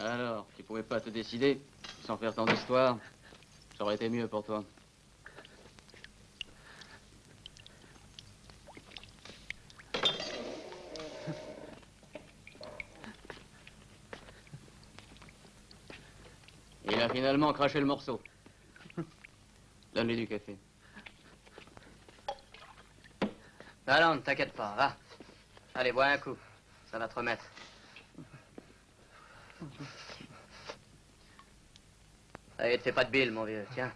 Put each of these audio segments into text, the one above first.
Alors, tu pouvais pas te décider, sans faire tant d'histoire. Ça aurait été mieux pour toi. Il a finalement craché le morceau. Donne-lui du café. Allons, ne t'inquiète pas, va. Allez, bois un coup. Ça va te remettre. Allez, te fais pas de bile, mon vieux, tiens.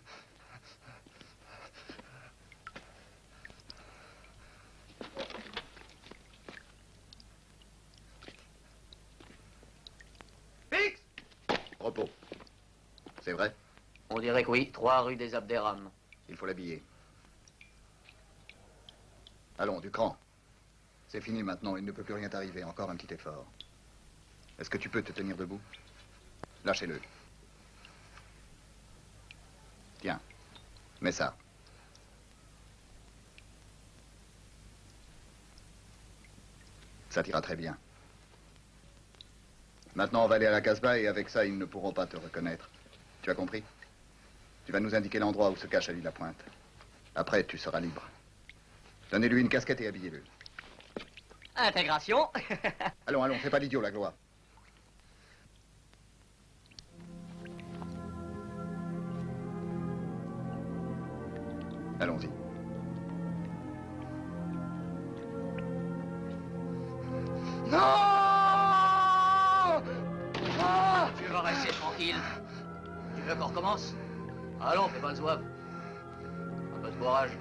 Fix! Repos. C'est vrai? On dirait que oui, 3 rue des Abderrames. Il faut l'habiller. Allons, du cran. C'est fini maintenant, il ne peut plus rien t'arriver. Encore un petit effort. Est-ce que tu peux te tenir debout? Lâchez-le. Tiens, mets ça. Ça t'ira très bien. Maintenant, on va aller à la Casbah et avec ça, ils ne pourront pas te reconnaître. Tu as compris? Tu vas nous indiquer l'endroit où se cache Ali Lapointe. Après, tu seras libre. Donnez-lui une casquette et habillez-le. Intégration. Allons, allons, fais pas l'idiot, la gloire. Allons-y. Non! Ah! Tu vas rester tranquille. Tu veux qu'on recommence? Allons, fais pas le zouave. Un peu de courage.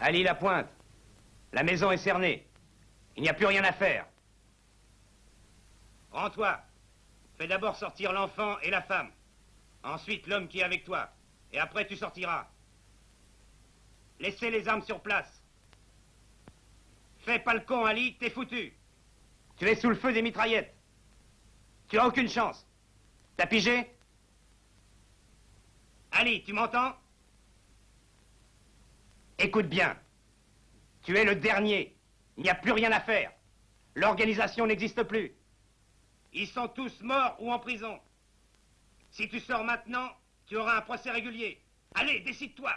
Ali Lapointe, la maison est cernée. Il n'y a plus rien à faire. Rends-toi. Fais d'abord sortir l'enfant et la femme. Ensuite, l'homme qui est avec toi. Et après, tu sortiras. Laissez les armes sur place. Fais pas le con, Ali, t'es foutu. Tu es sous le feu des mitraillettes. Tu as aucune chance. T'as pigé? Ali, tu m'entends? Écoute bien. Tu es le dernier. Il n'y a plus rien à faire. L'organisation n'existe plus. Ils sont tous morts ou en prison. Si tu sors maintenant, tu auras un procès régulier. Allez, décide-toi.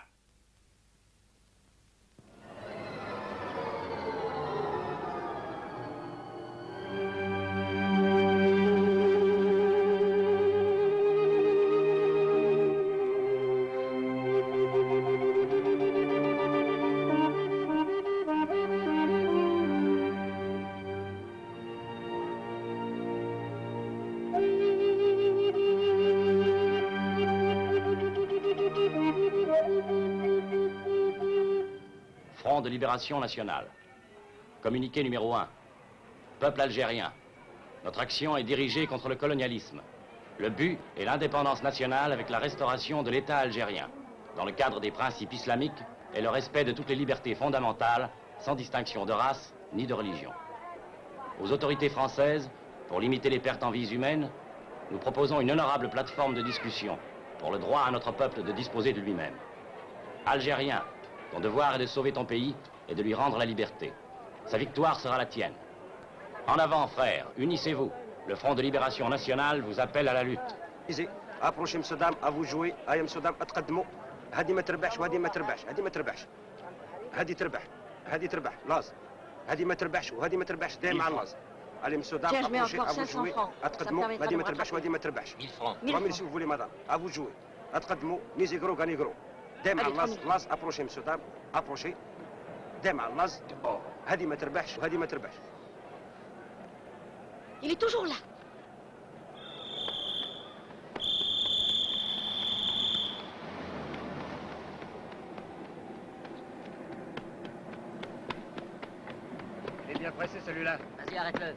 Front de libération nationale. Communiqué numéro 1. Peuple algérien. Notre action est dirigée contre le colonialisme. Le but est l'indépendance nationale avec la restauration de l'État algérien, dans le cadre des principes islamiques et le respect de toutes les libertés fondamentales, sans distinction de race ni de religion. Aux autorités françaises, pour limiter les pertes en vies humaines, nous proposons une honorable plateforme de discussion pour le droit à notre peuple de disposer de lui-même. Algérien, ton devoir est de sauver ton pays et de lui rendre la liberté. Sa victoire sera la tienne. En avant, frères, unissez-vous. Le Front de libération nationale vous appelle à la lutte. Approchez, monsieur, dame, à vous jouer. Allez, monsieur, dame, اتقدموا. هذه ما تربحش وهذه ما تربحش، هذه ما تربحش. هذه تربح، هذه تربح، لاز. هذه ما تربحش وهذه ما تربحش، دايما على لاز. Allez, monsieur, dame, approchez, à vous jouer. اتقدموا، هذه ما تربحش وهذه ما تربحش. 1000 francs. 3000 si vous voulez, madame. À vous jouer. اتقدموا، ميزي gros, gagnez gros. دايما على لاز، لاز. approchez, monsieur, dame, approchez. دايما على لاز. هذه ما تربحش وهذه ما تربحش. Il est toujours là. Il est bien pressé, celui-là. Vas-y, arrête-le.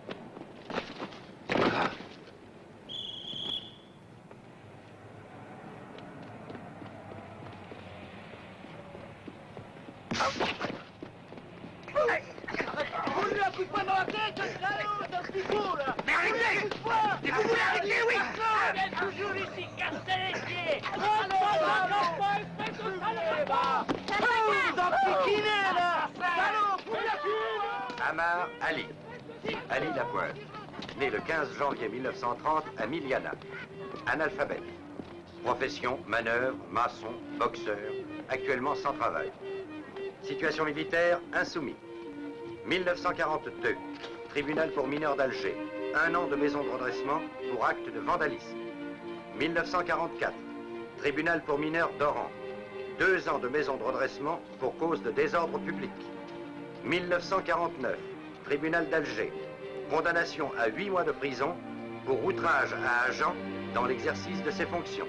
Amar Ali. Ali Lapointe. Né le 15 janvier 1930 à Miliana. Analphabète. Profession, manœuvre, maçon, boxeur. Actuellement sans travail. Situation militaire, insoumis. 1942. Tribunal pour mineurs d'Alger. 1 an de maison de redressement pour acte de vandalisme. 1944. Tribunal pour mineurs d'Oran. 2 ans de maison de redressement pour cause de désordre public. 1949. Tribunal d'Alger. Condamnation à 8 mois de prison pour outrage à agent dans l'exercice de ses fonctions.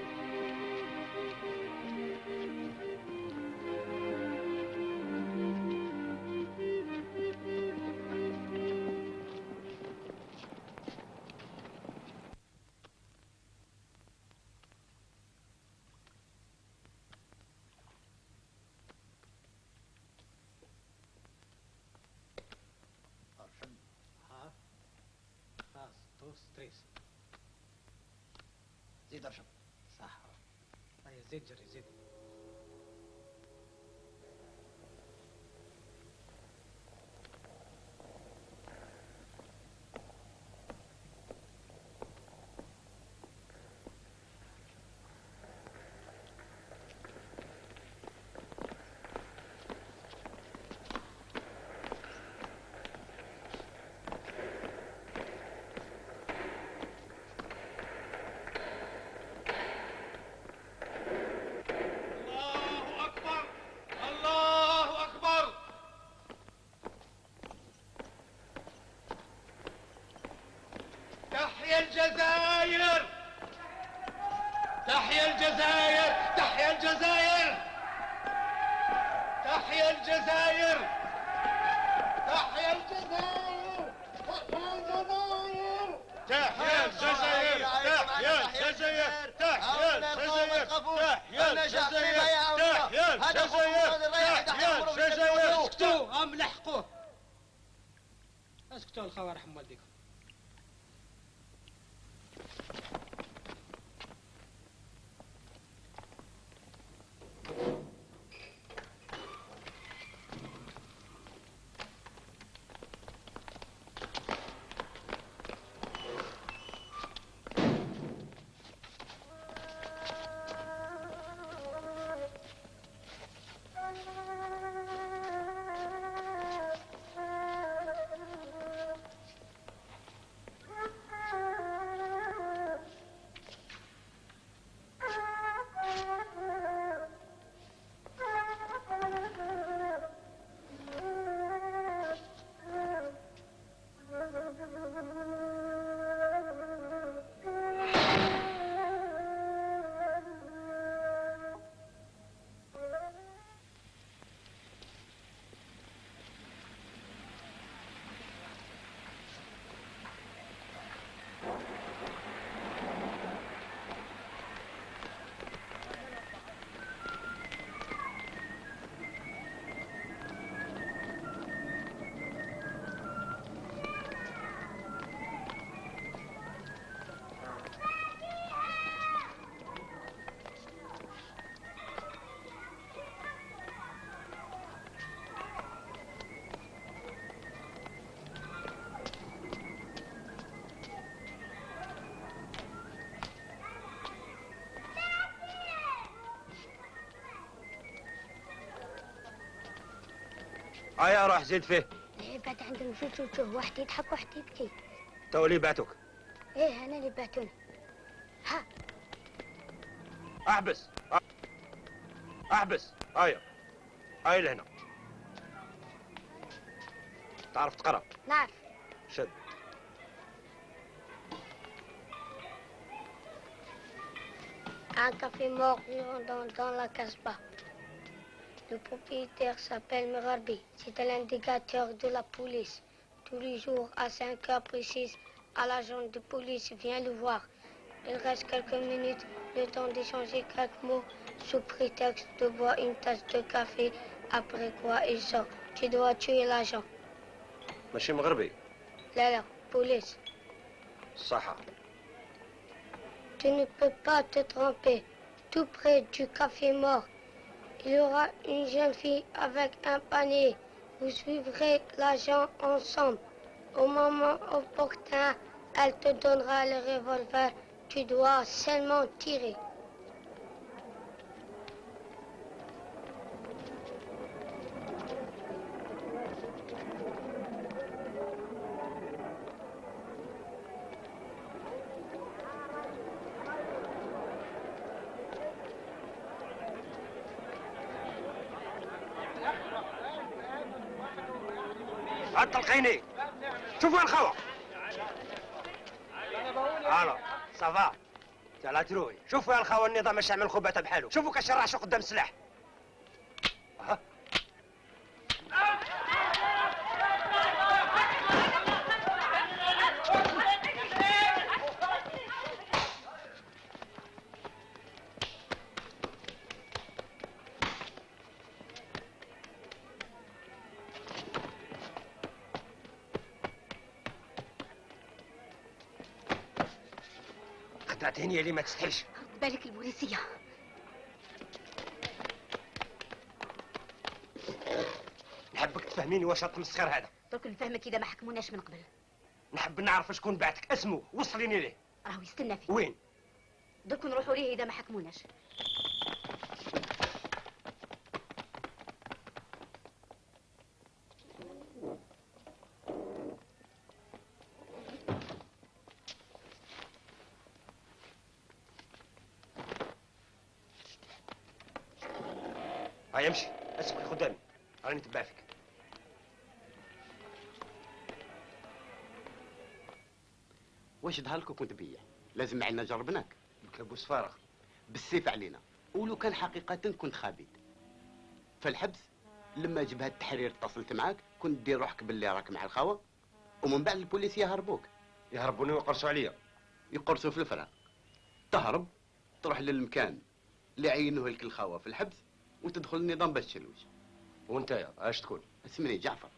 زيد ارشم. صح. زيد جري زيد. تحيا الجزائر تحيا الجزائر تحيا الجزائر تحيا الجزائر تحيا الجزائر تحيا الجزائر تحيا الجزائر تحيا الجزائر تحيا الجزائر تحيا الجزائر تحيا الجزائر تحيا اسكتوا هم لحقوه. اسكتوا الخوار رحم والديكم. هيا روح زيد فيه. ايه بعد عندهم شوف واحد يضحك واحد يبكي. تو اللي بعتوك. ايه انا اللي بعتوني. ها احبس احبس. هيا هاي لهنا. تعرف تقرا؟ نعرف. شد. Un café mort dans la Casbah. Le propriétaire s'appelle Merarbi. C'est l'indicateur de la police. Tous les jours, à 5 heures précises, l'agent de police vient le voir. Il reste quelques minutes, le temps d'échanger quelques mots, sous prétexte de boire une tasse de café, après quoi il sort. Tu dois tuer l'agent. ماشي مغربي. La police. صحة. Tu ne peux pas te tromper. Tout près du café mort, il y aura une jeune fille avec un panier. Vous suivrez l'agent ensemble. Au moment opportun, elle te donnera le revolver. Tu dois seulement tirer. القيني شوفوا الخوة. الو صافا لا تروي. شوفوا يا الخوة النظام مش يعمل خباتها بحاله. شوفوا كشرعشوا قدام السلاح. خدعتيني اللي ما تستحيش. خد بالك البوليسية. نحبك تفهميني واش التمسخير هذا. درك نفهمك إذا ما حكموناش من قبل. نحب نعرف شكون بعتك، اسمه وصليني ليه. راهو يستنى فيك. وين؟ درك نروحوا ليه إذا ما حكموناش. هيا امشي اسكت قدامي راني نتبع فيك. واش دهالك وكنت بيا لازم علينا جربناك الكابوس فارغ بالسيف علينا. ولو كان حقيقة كنت خابيت فالحبس. لما جبهة التحرير اتصلت معاك كنت دير روحك باللي راك مع الخوة، ومن بعد البوليس يهربوك. يهربوني ويقرصوا عليا. يقرصوا في الفراق. تهرب تروح للمكان اللي عينوه لك الخوة في الحبس وتدخل النظام باش تشلوش. وانت اش تكون؟ اسمني جعفر.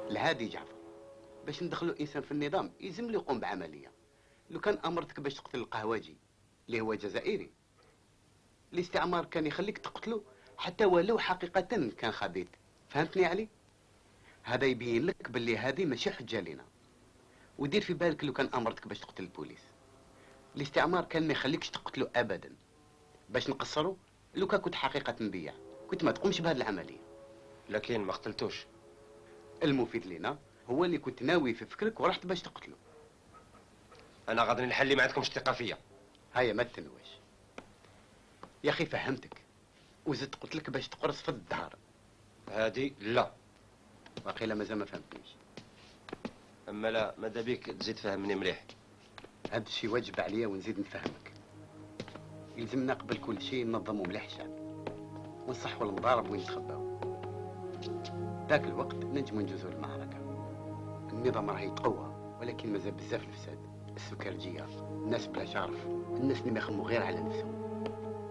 الهادي جعفر. باش ندخلوا انسان في النظام يلزم له يقوم بعمليه. لو كان امرتك باش تقتل القهواجي اللي هو جزائري، الاستعمار كان يخليك تقتله حتى ولو حقيقه كان خبيث. فهمتني علي؟ هذا يبين لك باللي هذه ماشي حجه لنا. ودير في بالك لو كان امرتك باش تقتل البوليس، الاستعمار كان ما يخليكش تقتله ابدا. باش نقصروا، لو كان كنت حقيقه نبيع كنت ما تقومش بهذه العمليه. لكن ما قتلتوش. المفيد لنا هو اللي كنت ناوي في فكرك ورحت باش تقتله. انا غادي نحلي ما عندكمش ثقه فيا. هيا ما تنويش يا اخي، فهمتك وزدت قلت لك باش تقرص في الدار. هادي لا. واقيلا مازال ما فهمتنيش. اما لا ماذا بيك تزيد فهمني مليح. هذا الشيء واجب عليا ونزيد نفهمك. يلزمنا قبل كل شيء ننظموا مليح الشعب ونصحوا المضارب وين يتخباو. ذاك الوقت نجموا نجوزوا المعركه. النظام راه يتقوى ولكن مازال بزاف الفساد. السكرجيه، الناس بلا شرف، الناس اللي ما يخموا غير على نفسهم،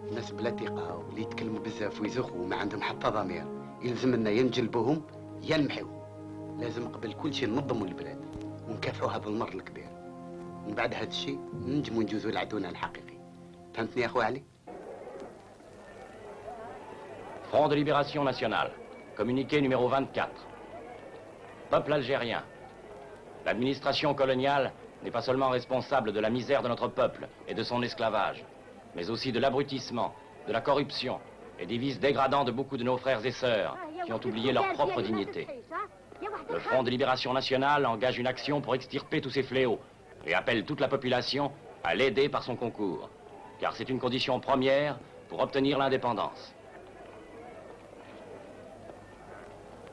الناس بلا ثقه واللي يتكلموا بزاف ويزخوا وما عندهم حتى ضمير. يلزم لنا يا نجلبوهم يا نمحيوهم. لازم قبل كل شيء ننظموا البلاد ونكافحوا هذا المر الكبير. من بعد هذا الشيء ننجموا نجوزوا لعدونا الحقيقي. فهمتني يا اخو علي؟ Front de libération nationale, communiqué numéro 24. Peuple algérien, l'administration coloniale n'est pas seulement responsable de la misère de notre peuple et de son esclavage, mais aussi de l'abrutissement, de la corruption et des vices dégradants de beaucoup de nos frères et sœurs qui ont oublié leur propre dignité. Le Front de libération nationale engage une action pour extirper tous ces fléaux et appelle toute la population à l'aider par son concours, car c'est une condition première pour obtenir l'indépendance.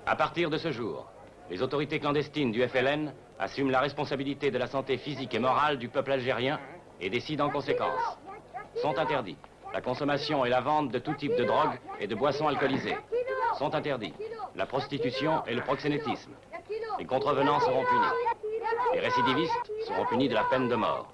À partir de ce jour, les autorités clandestines du FLN assument la responsabilité de la santé physique et morale du peuple algérien et décident en conséquence. Sont interdits la consommation et la vente de tout type de drogue et de boissons alcoolisées. Sont interdits la prostitution et le proxénétisme. Les contrevenants seront punis. Les récidivistes seront punis de la peine de mort.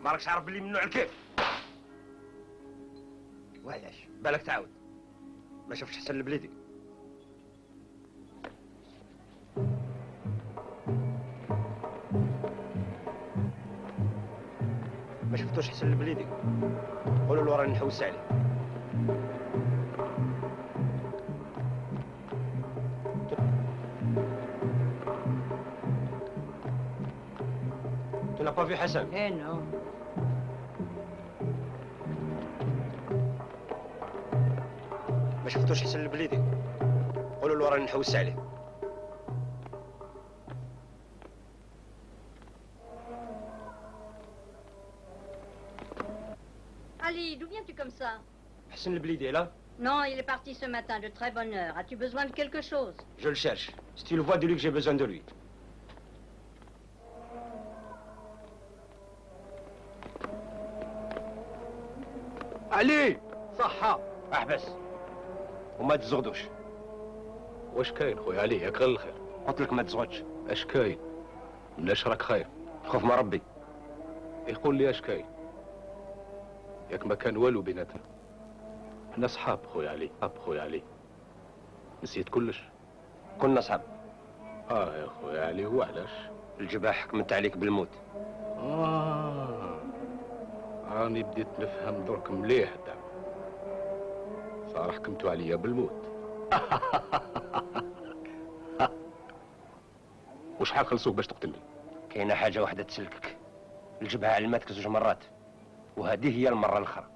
ما راكش عارف بلي ممنوع الكيف. وعلاش بالك تعاود ما شفتش حسن البليدي؟ ما شفتوش حسن البليدي؟ قولوا له راني نحوس عليه. Tu n'as pas vu Hassan? Eh non. ما شفتوش حسن البليدي؟ قولوا له راني نحوس عليه. Ali, d'où viens-tu comme ça? حسن البليدي là? Non, il est parti ce matin de très bonne heure. As-tu besoin de quelque chose? Je le cherche. Si tu le vois, dis-lui que j'ai besoin de lui. علي صحة. احبس وما تزغدوش. واش كاين خويا علي؟ ياك غير الخير. قلت لك ما تزغدش. اش كاين؟ مناش راك خايف؟ خوف ما ربي. يقول لي اش كاين؟ ياك ما كان والو بيناتنا. حنا صحاب خويا علي، صحاب خويا علي. نسيت كلش. كنا صحاب. يا خويا علي، هو علاش؟ الجباه حكمت عليك بالموت. راني بديت نفهم درك مليح الدعم. صار حكمتوا عليا بالموت. وشحال خلصوك باش تقتلني؟ كاينه حاجه واحده تسلكك. الجبهه علمتك 2 مرات، وهذه هي المره الاخرى.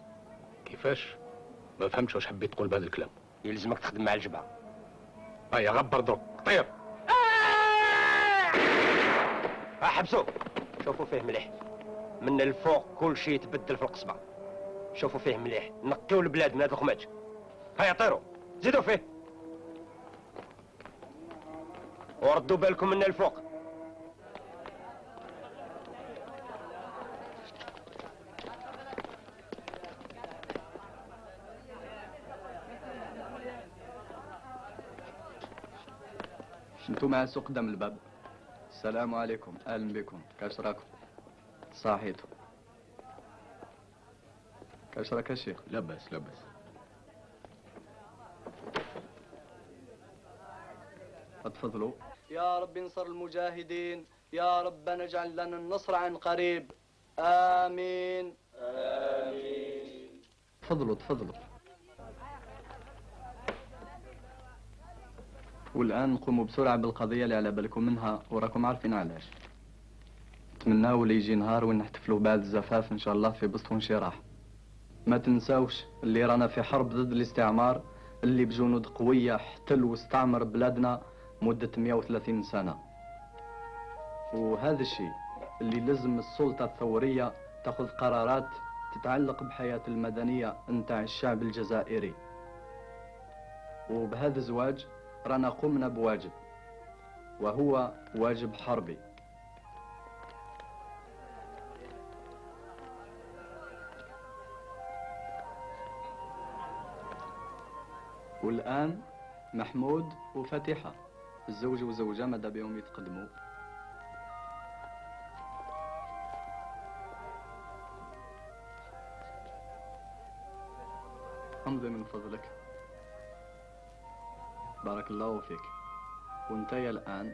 كيفاش؟ ما فهمتش واش حبيت تقول بهذا الكلام. يلزمك تخدم مع الجبهه. هيا غبر دروك طير. حبسوا، شوفوا فيه مليح. من الفوق كل شيء يتبدل في القصبه. شوفوا فيه مليح، نقيوا البلاد من هاد الخماج. هيا طيروا، زيدوا فيه وردوا بالكم من الفوق. انتم مع السوق قدام الباب. السلام عليكم، اهلا بكم. كاش راكم؟ صحيتو. كاش راك الشيخ؟ لاباس لاباس. اتفضلوا. يا رب انصر المجاهدين، يا ربنا اجعل لنا النصر عن قريب. آمين آمين. تفضلوا تفضلوا. والآن نقوموا بسرعة بالقضية اللي على بالكم منها وراكم عارفين علاش. نتمناو اللي يجي نهار وين نحتفلوا بعد الزفاف إن شاء الله في بسط وانشراح. ما تنساوش اللي رانا في حرب ضد الاستعمار اللي بجنود قوية احتل واستعمر بلادنا مدة 130 سنة. وهذا الشيء اللي لازم السلطة الثورية تاخذ قرارات تتعلق بحياة المدنية نتاع الشعب الجزائري. وبهذا الزواج رانا قمنا بواجب، وهو واجب حربي. والآن محمود وفاتحة الزوج والزوجة ماذا بهم يتقدموا. امضي من فضلك. بارك الله فيك. وانتي الآن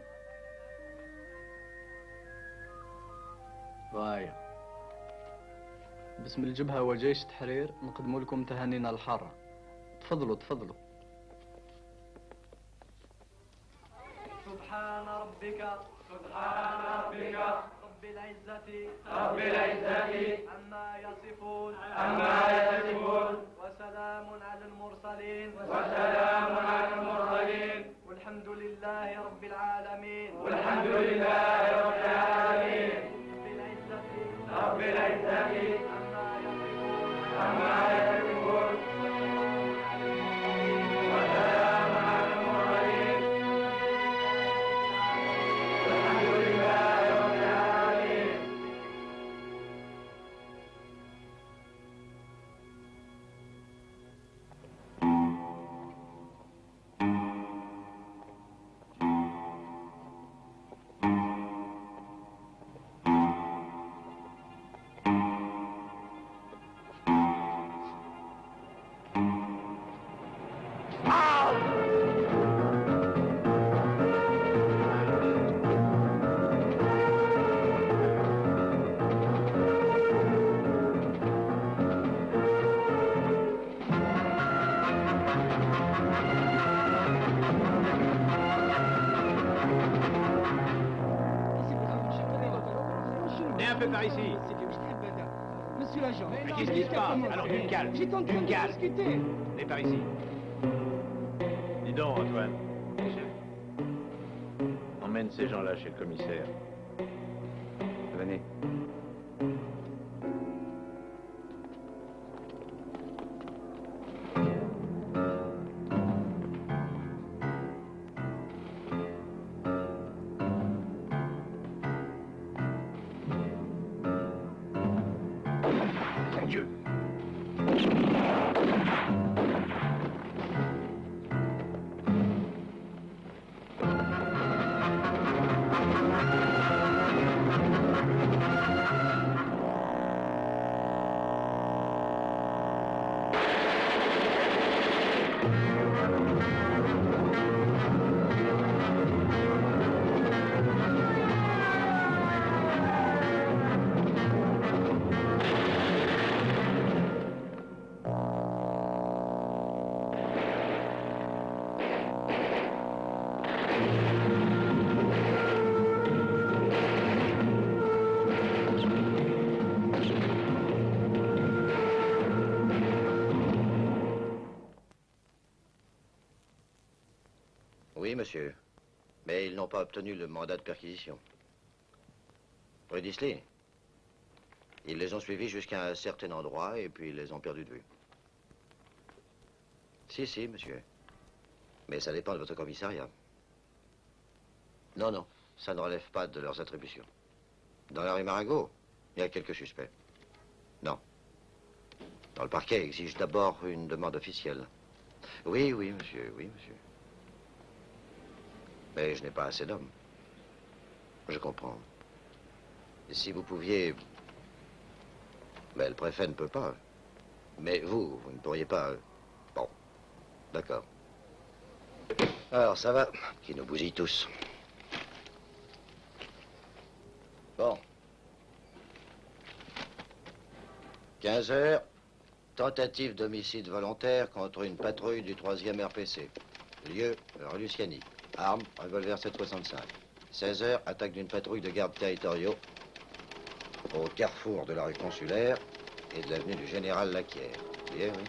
غاية باسم الجبهة وجيش التحرير نقدم لكم تهانينا الحارة. تفضلوا تفضلوا. سبحان ربك رب العزة عما يصفون وسلام على المرسلين والحمد لله رب العالمين رب العزة عما يصفون وسلام على المرسلين والحمد لله رب العالمين. Monsieur l'agent, qu'est-ce qui se passe? Alors du calme. J'ai tenté de discuter. Venez par ici. Dis donc, Antoine. Emmène ces gens-là chez le commissaire. Venez. Mon Dieu. monsieur. Mais ils n'ont pas obtenu le mandat de perquisition. Rue d'Isley. Ils les ont suivis jusqu'à un certain endroit et puis ils les ont perdus de vue. Si, monsieur. Mais ça dépend de votre commissariat. Non, non, ça ne relève pas de leurs attributions. Dans la rue Marengo, il y a quelques suspects. Non. Dans le parquet exige d'abord une demande officielle. Oui, monsieur, oui, monsieur. Mais je n'ai pas assez d'hommes. Je comprends. Si vous pouviez... Mais le préfet ne peut pas. Mais vous ne pourriez pas... Bon, d'accord. Alors, ça va, qui nous bousille tous. Bon. 15 heures, tentative d'homicide volontaire contre une patrouille du 3e RPC. Lieu, rue Luciani. Arme, revolver 7,65. 16 heures, attaque d'une patrouille de gardes territoriaux au carrefour de la rue Consulaire et de l'avenue du Général Laquière. Bien, oui.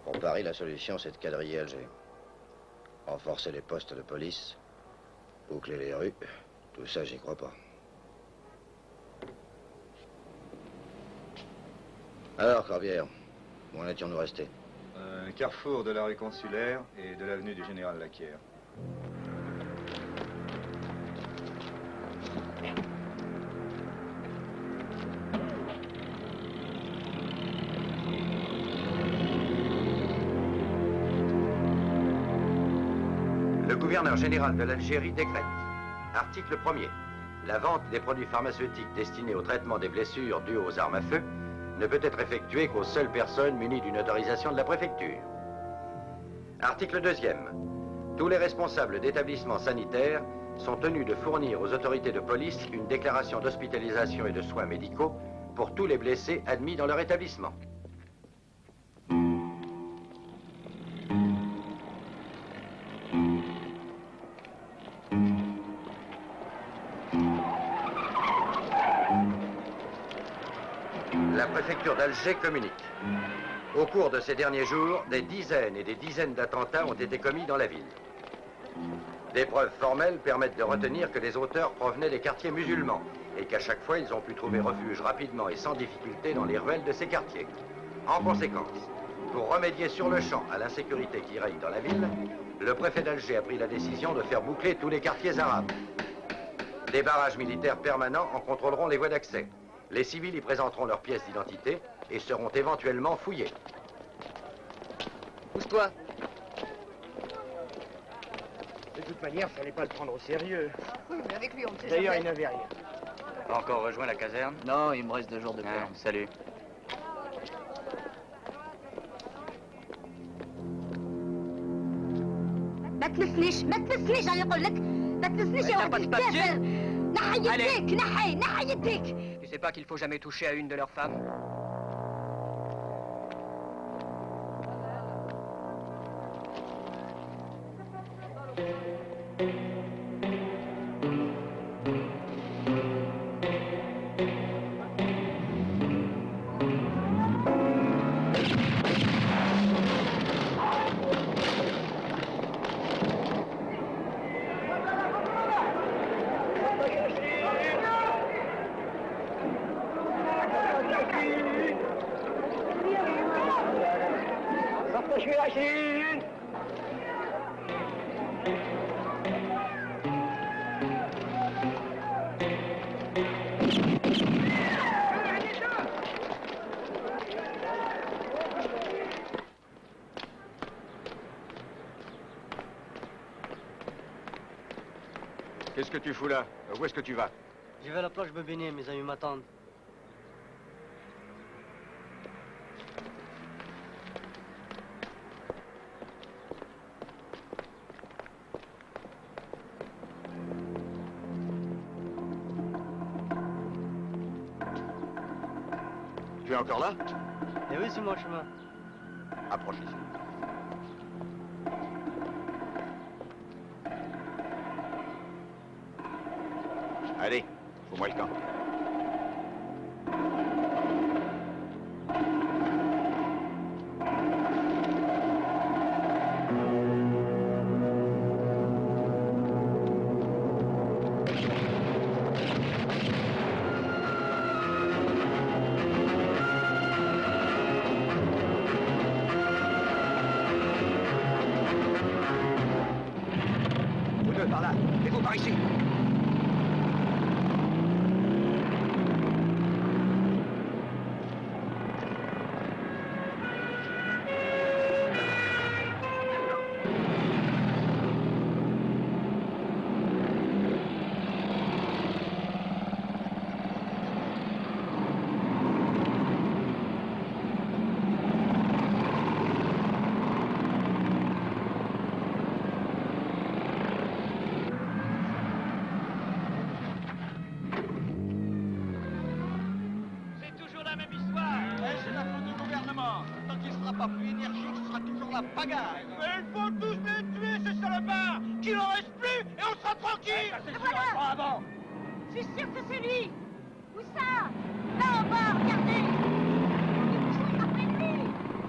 Pour Paris, la solution, c'est de quadriller Alger. Renforcer les postes de police, boucler les rues, tout ça, j'y crois pas. Alors, Corbière, où en étions-nous restés? Carrefour de la rue Consulaire et de l'avenue du Général Laquière. Le gouverneur général de l'Algérie décrète. Article 1er. La vente des produits pharmaceutiques destinés au traitement des blessures dues aux armes à feu ne peut être effectuée qu'aux seules personnes munies d'une autorisation de la préfecture. Article 2e. Tous les responsables d'établissements sanitaires sont tenus de fournir aux autorités de police une déclaration d'hospitalisation et de soins médicaux pour tous les blessés admis dans leur établissement. La préfecture d'Alger communique. Au cours de ces derniers jours, des dizaines et des dizaines d'attentats ont été commis dans la ville. Des preuves formelles permettent de retenir que les auteurs provenaient des quartiers musulmans et qu'à chaque fois, ils ont pu trouver refuge rapidement et sans difficulté dans les ruelles de ces quartiers. En conséquence, pour remédier sur le champ à l'insécurité qui règne dans la ville, le préfet d'Alger a pris la décision de faire boucler tous les quartiers arabes. Des barrages militaires permanents en contrôleront les voies d'accès. Les civils y présenteront leurs pièces d'identité et seront éventuellement fouillés. Pousse-toi. De toute manière, il fallait pas le prendre au sérieux. Oui, mais avec lui, on ne sait D'ailleurs, jamais. il n'avait rien. Pas encore rejoint la caserne? Non, il me reste 2 jours de Ah, salut. ما تلسنيش انا نقول لك ما تلسنيش يا ولد الكافر نحي يديك نحي يديك. Tu sais pas qu'il faut jamais toucher à une de leurs femmes? Qu'est-ce que tu fous là? Où est-ce que tu vas? Je vais à la plage me baigner, mes amis m'attendent. Tu es encore là? Eh oui, c'est mon chemin. Approche ici. Allez, fous-moi le camp. la pagaille. Mais il faut tous les tuer, ces salopards. Qu'il en reste plus et on sera tranquille. Voilà. Avant. Je suis sûr que c'est lui. Où ça? Là en bas, regardez.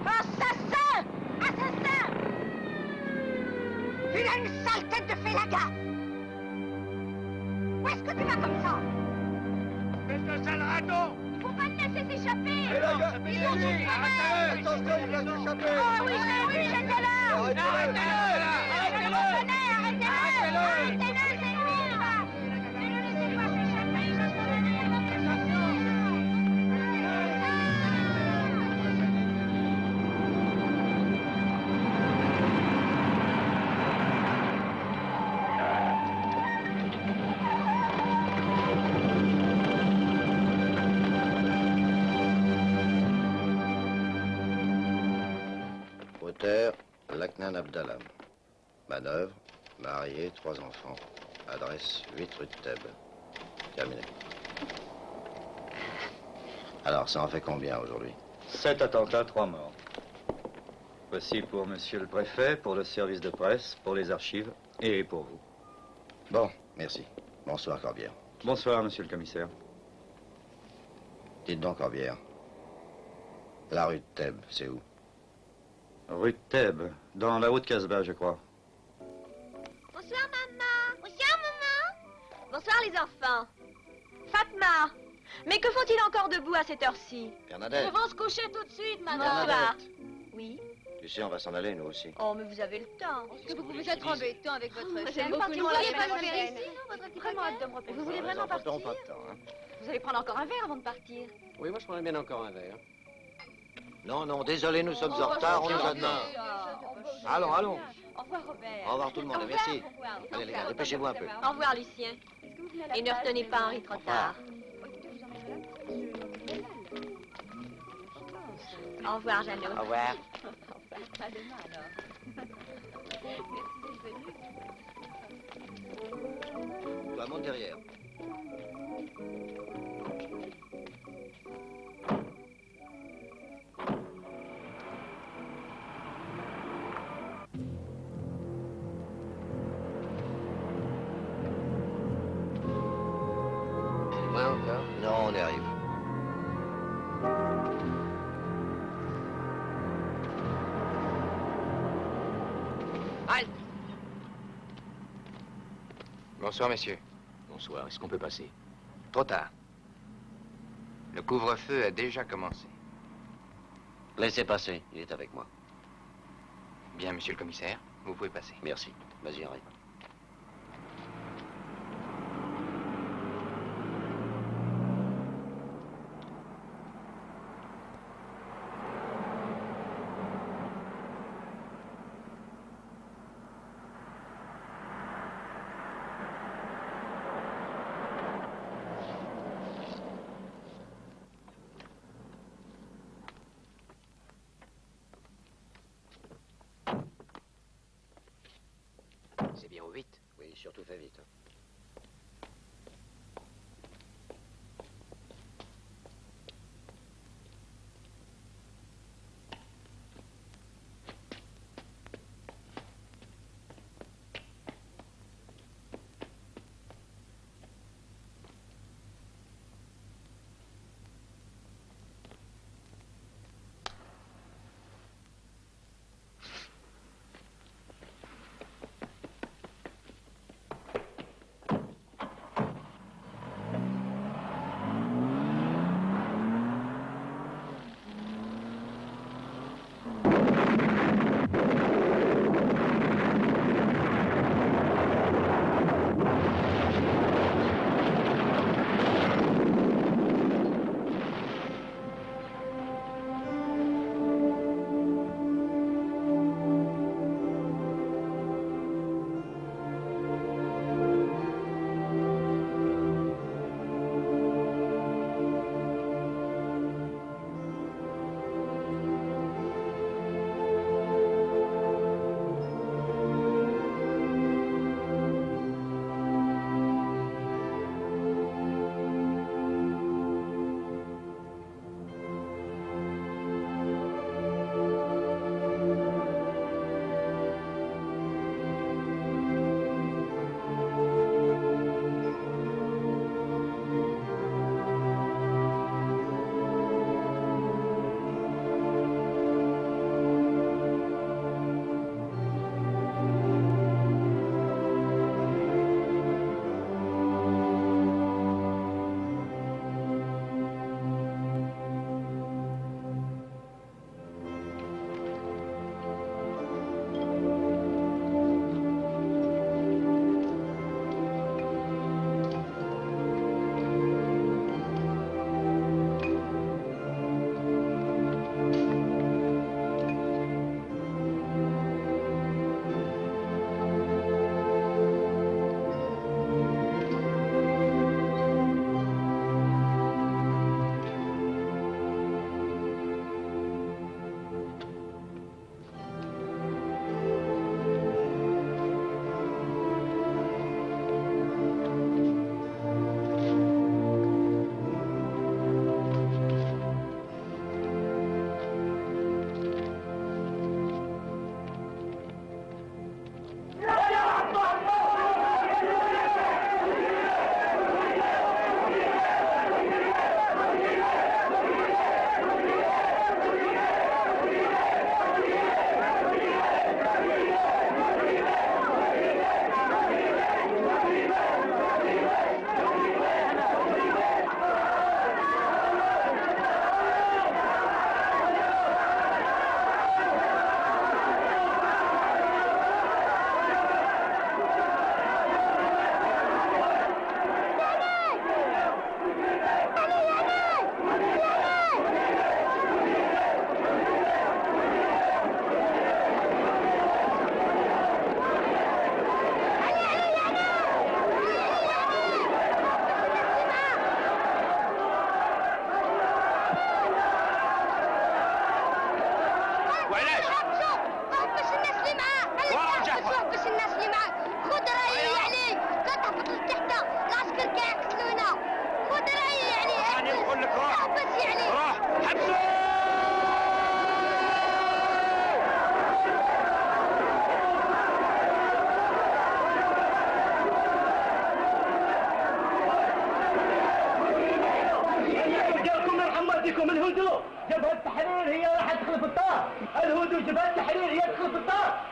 Assassin! Assassin! Il a une sale tête de félaga! Où est-ce que tu vas comme ça? Qu'est-ce que c'est le raton? Il faut pas le laisser s'échapper! Félaga, Ils ont son arrêtez-le! Attention, il va s'échapper! Ah oui, j'ai vu, j'étais là! Arrêtez-le! Arrêtez-le! Arrêtez-le! Arrêtez-le, c'est lui, là! Ne le laissez pas s'échapper, je suis donné à votre station! Auteur, Laknan Abdallah. Manœuvre, marié, 3 enfants. Adresse, 8 rue de Thèbes. Terminé. Alors, ça en fait combien aujourd'hui? 7 attentats, 3 morts. Voici pour monsieur le préfet, pour le service de presse, pour les archives et pour vous. Bon, merci. Bonsoir, Corbière. Bonsoir, monsieur le commissaire. Dites donc, Corbière. La rue de Thèbes, c'est où? Rue de Thèbes, dans la haute Casbah, je crois. Bonsoir, maman. Bonsoir, maman. Bonsoir, les enfants. Fatma. Mais que font-ils encore debout à cette heure-ci? Bernadette. Ils vont se coucher tout de suite, madame. Bernadette. Oui. Tu sais, on va s'en aller, nous aussi. Oh, mais vous avez le temps. Est-ce que vous pouvez être embêtant avec votre chaîne? J'aime Vous beaucoup vouliez nous pas la me semaine faire prochaine. ici, non, votre Vraiment hâte de me reposer. Vous voulez vraiment Pas partir? de temps, hein. Vous allez prendre encore un verre avant de partir. Oui, moi je prendrais bien encore un verre. Non, non, désolé, nous sommes en retard, on nous a demain. Allons, allons. Au revoir, Robert. Au revoir tout le monde, Au et merci. revoir. Allez, les gars, dépêchez-vous un peu. Au revoir, Lucien. Et ne retenez pas Henri trop tard. Au revoir, Jeannot. Au revoir. À demain, alors. Toi, monte derrière. Loin encore? Non, on y arrive. Halte! Bonsoir, messieurs. Bonsoir, est-ce qu'on peut passer? Trop tard. Le couvre-feu a déjà commencé. Laissez passer, il est avec moi. Bien, monsieur le commissaire, vous pouvez passer. Merci. Vas-y, Henri. C'est bien au 8. Oui, surtout fais vite. التحرير هي راح تدخل في الطار. الهدوء جبهة التحرير هي تدخل في الطار.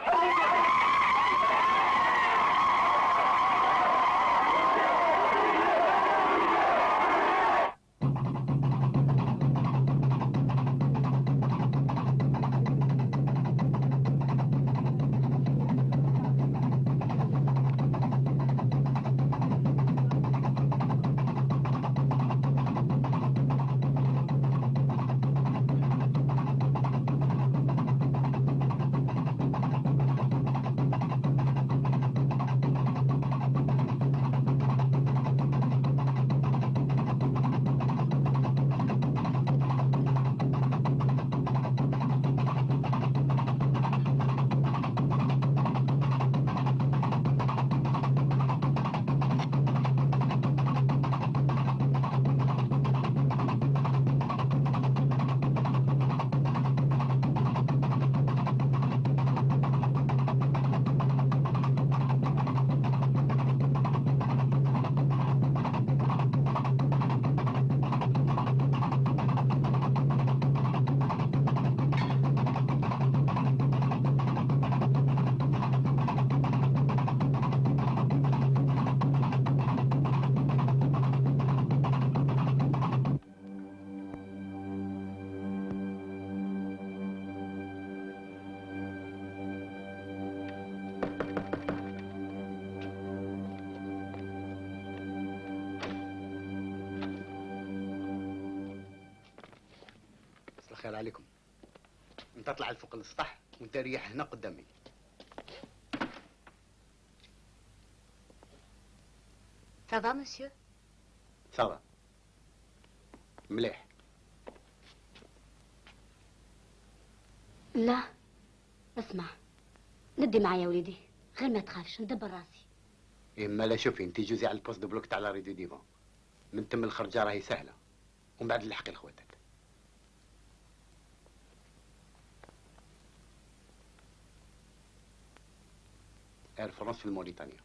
خير عليكم. انت اطلع لفوق السطح وانت ريح هنا قدامي. Ça va, monsieur? Ça va. مليح. لا اسمع، ندي معايا وليدي، غير ما تخافش ندبر راسي. اما لا شوفي انت جوزي على البوست دو بلوك تاع لا ريدو ديفون، من تم الخرجه راهي سهله، ومن بعد نلحقي الخواتات. اير فرنسا في موريتانيا.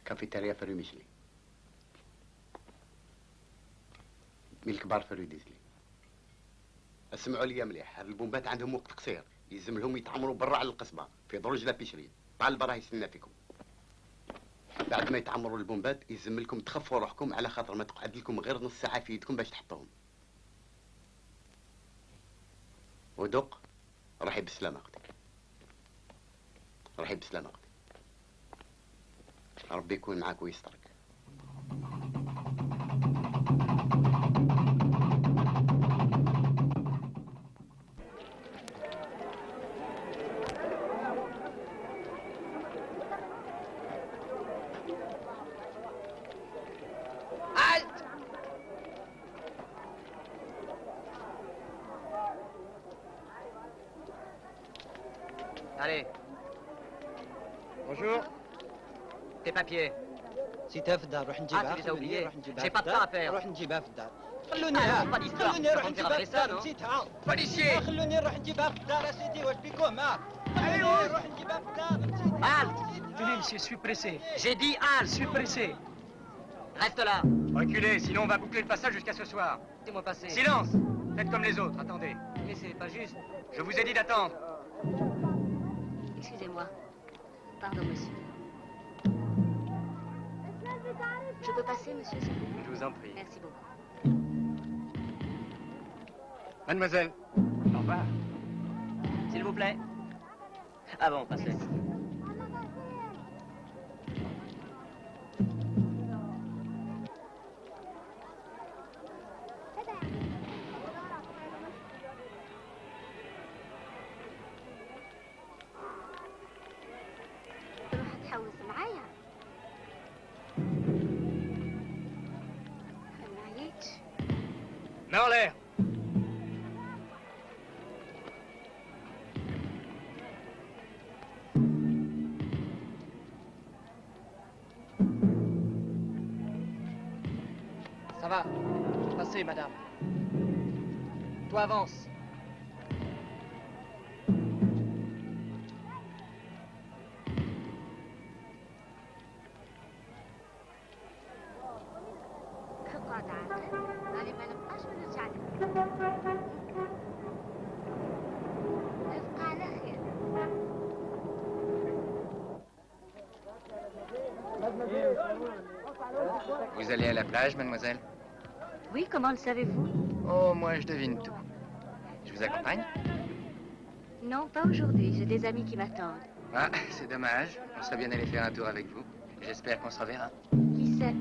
كافيتيريا في ميشلي. من الكبار في ديزلي. اسمعوا لي مليح، هاد البومبات عندهم وقت قصير، يلزم لهم يتعمروا برا على القصبه في دروج لا بيشري، طالبه راه يستنى فيكم. بعد ما يتعمروا البومبات يلزم لكم تخفوا روحكم على خاطر ما تقعد لكم غير نص ساعه في يدكم باش تحطوهم. ودق راحي بالسلامه اختي. راحي بالسلامه اختي. ربي يكون معاك ويسترك. Allez. Bonjour. Tes papiers. نسيتها في الدار، روح نجيبها. tu les as oubliés. روح نجيبها. J'ai pas de temps à faire. روح نجيبها في الدار. خلوني نروح نجيبها في الدار، نسيتها. Policier. خلوني نروح نجيبها في الدار اسيدي، واش بيكم ها؟ خلوني نروح نجيبها في الدار، نسيتها. Halte. Tenez, monsieur, je suis pressé. J'ai dit halte. Je suis pressé. Reste là. Reculez, sinon on va boucler le passage jusqu'à ce soir. Laissez-moi passer. Silence. Faites comme les autres, attendez. Mais c'est pas juste. Je vous ai dit d'attendre. Excusez-moi. Pardon, monsieur. Je peux passer, monsieur, s'il vous plaît? Je vous en prie. Merci beaucoup. Mademoiselle. Au revoir. S'il vous plaît. Ah bon, passez. تروح تحوس معايا؟ ما عييتش؟ Main en l'air. Ça va. Passez, madame. Toi, avance. اقعد عاد. Vous allez à la plage, mademoiselle? Oui, comment le savez-vous? Oh, moi, je devine tout. Je vous accompagne? Non, pas aujourd'hui. J'ai des amis qui m'attendent. Ah, c'est dommage. On serait bien allé faire un tour avec vous. J'espère qu'on se reverra. Qui sait?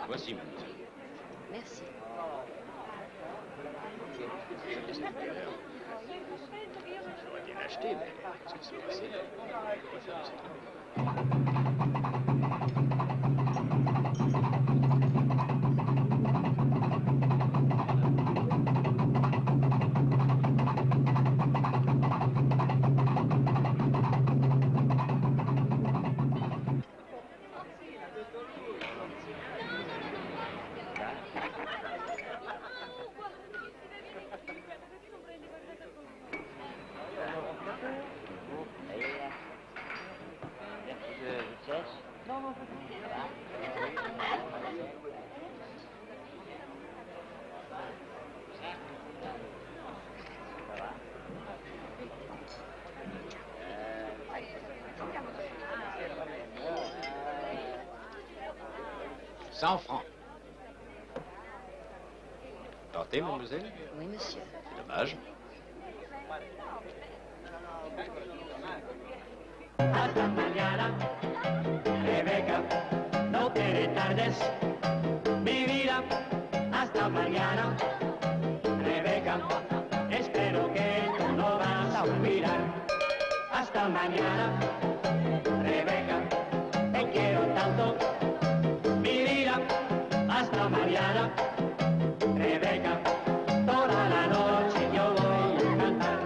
Voici, mademoiselle. Merci. J'aurais bien acheté, mais qu'est-ce que c'est passé? $100. Tentez, mademoiselle? Oui, monsieur. C'est dommage. Hasta mañana, Rebeca, no te retardes, mi vida. Hasta mañana, Rebeca, espero que tú no vas a olvidar. Hasta mañana, Rebeca, te quiero tanto, mi vida. Hasta mañana, Rebeca, toda la noche yo voy a cantar.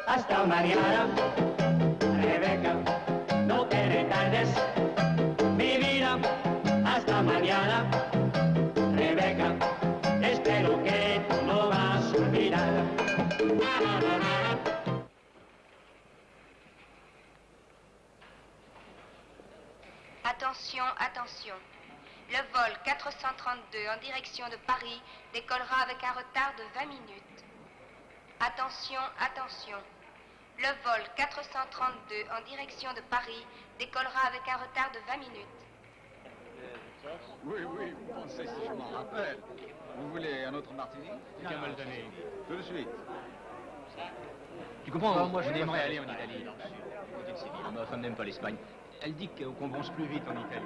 Hasta mañana, Rebeca, no te retardes, mi vida. Hasta mañana, Rebeca, espero que tú no vas a olvidar. Attention, attention. Le vol 432 en direction de Paris décollera avec un retard de 20 minutes. Attention, attention. Le vol 432 en direction de Paris décollera avec un retard de 20 minutes. Oui, oui, bon, ça, je m'en rappelle. Vous voulez un autre martini? Qu'à me le donner. Tout de suite. Tu comprends, moi je n'aimerais aller en Italie. Ma femme n'aime pas l'Espagne. Elle dit qu'on bronche plus vite en Italie.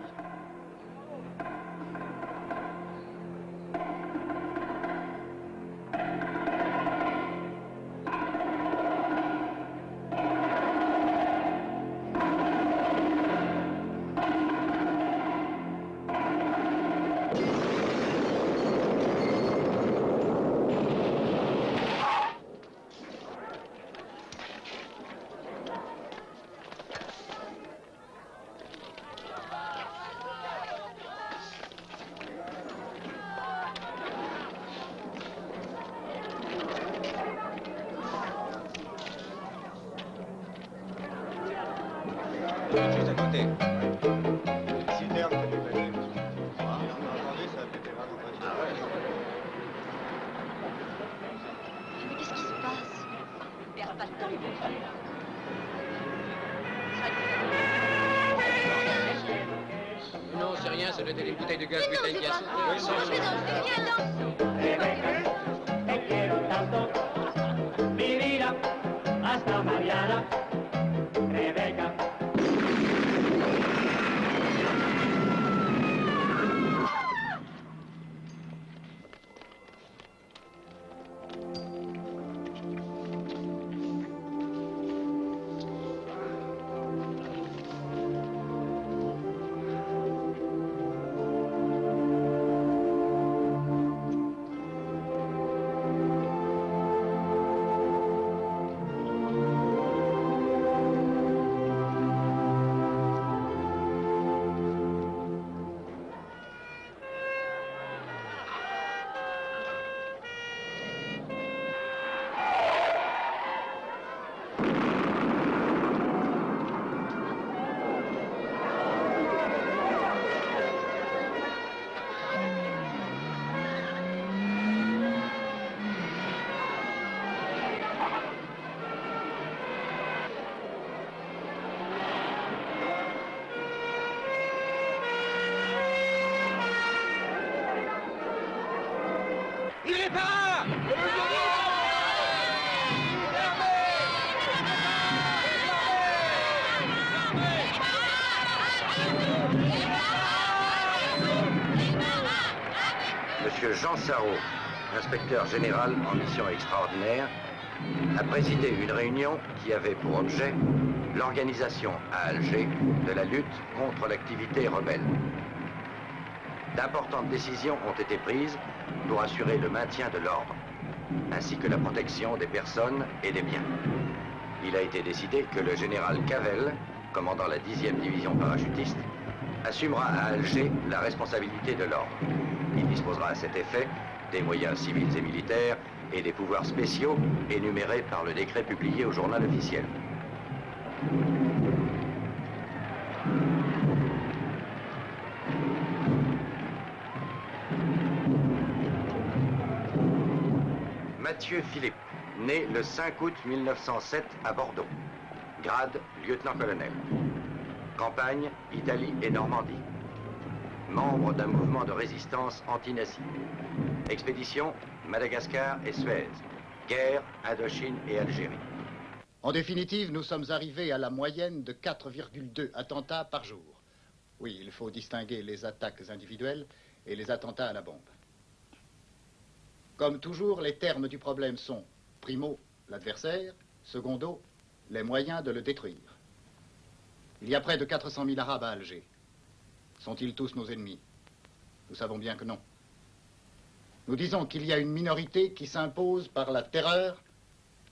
Juste à côté. Mais qu'est-ce qui se passe? Ne perds pas de temps. Non, c'est rien, ça doit être des bouteilles de gaz butane qui a sauté. Je suis dans le Hasta mañana, Rebeca. Il est pas là! Monsieur Jean Sarrault, inspecteur général en mission extraordinaire, a présidé une réunion qui avait pour objet l'organisation à Alger de la lutte contre l'activité rebelle. D'importantes décisions ont été prises pour assurer le maintien de l'ordre, ainsi que la protection des personnes et des biens. Il a été décidé que le général Cavell, commandant la 10e division parachutiste, assumera à Alger la responsabilité de l'ordre. Il disposera à cet effet des moyens civils et militaires et des pouvoirs spéciaux énumérés par le décret publié au journal officiel. Mathieu Philippe, né le 5 août 1907 à Bordeaux. Grade lieutenant-colonel. Campagne, Italie et Normandie. Membre d'un mouvement de résistance anti-nazi. Expédition, Madagascar et Suez. Guerre, Indochine et Algérie. En définitive, nous sommes arrivés à la moyenne de 4,2 attentats par jour. Oui, il faut distinguer les attaques individuelles et les attentats à la bombe. Comme toujours, les termes du problème sont primo, l'adversaire, secondo, les moyens de le détruire. Il y a près de 400 000 Arabes à Alger. Sont-ils tous nos ennemis? Nous savons bien que non. Nous disons qu'il y a une minorité qui s'impose par la terreur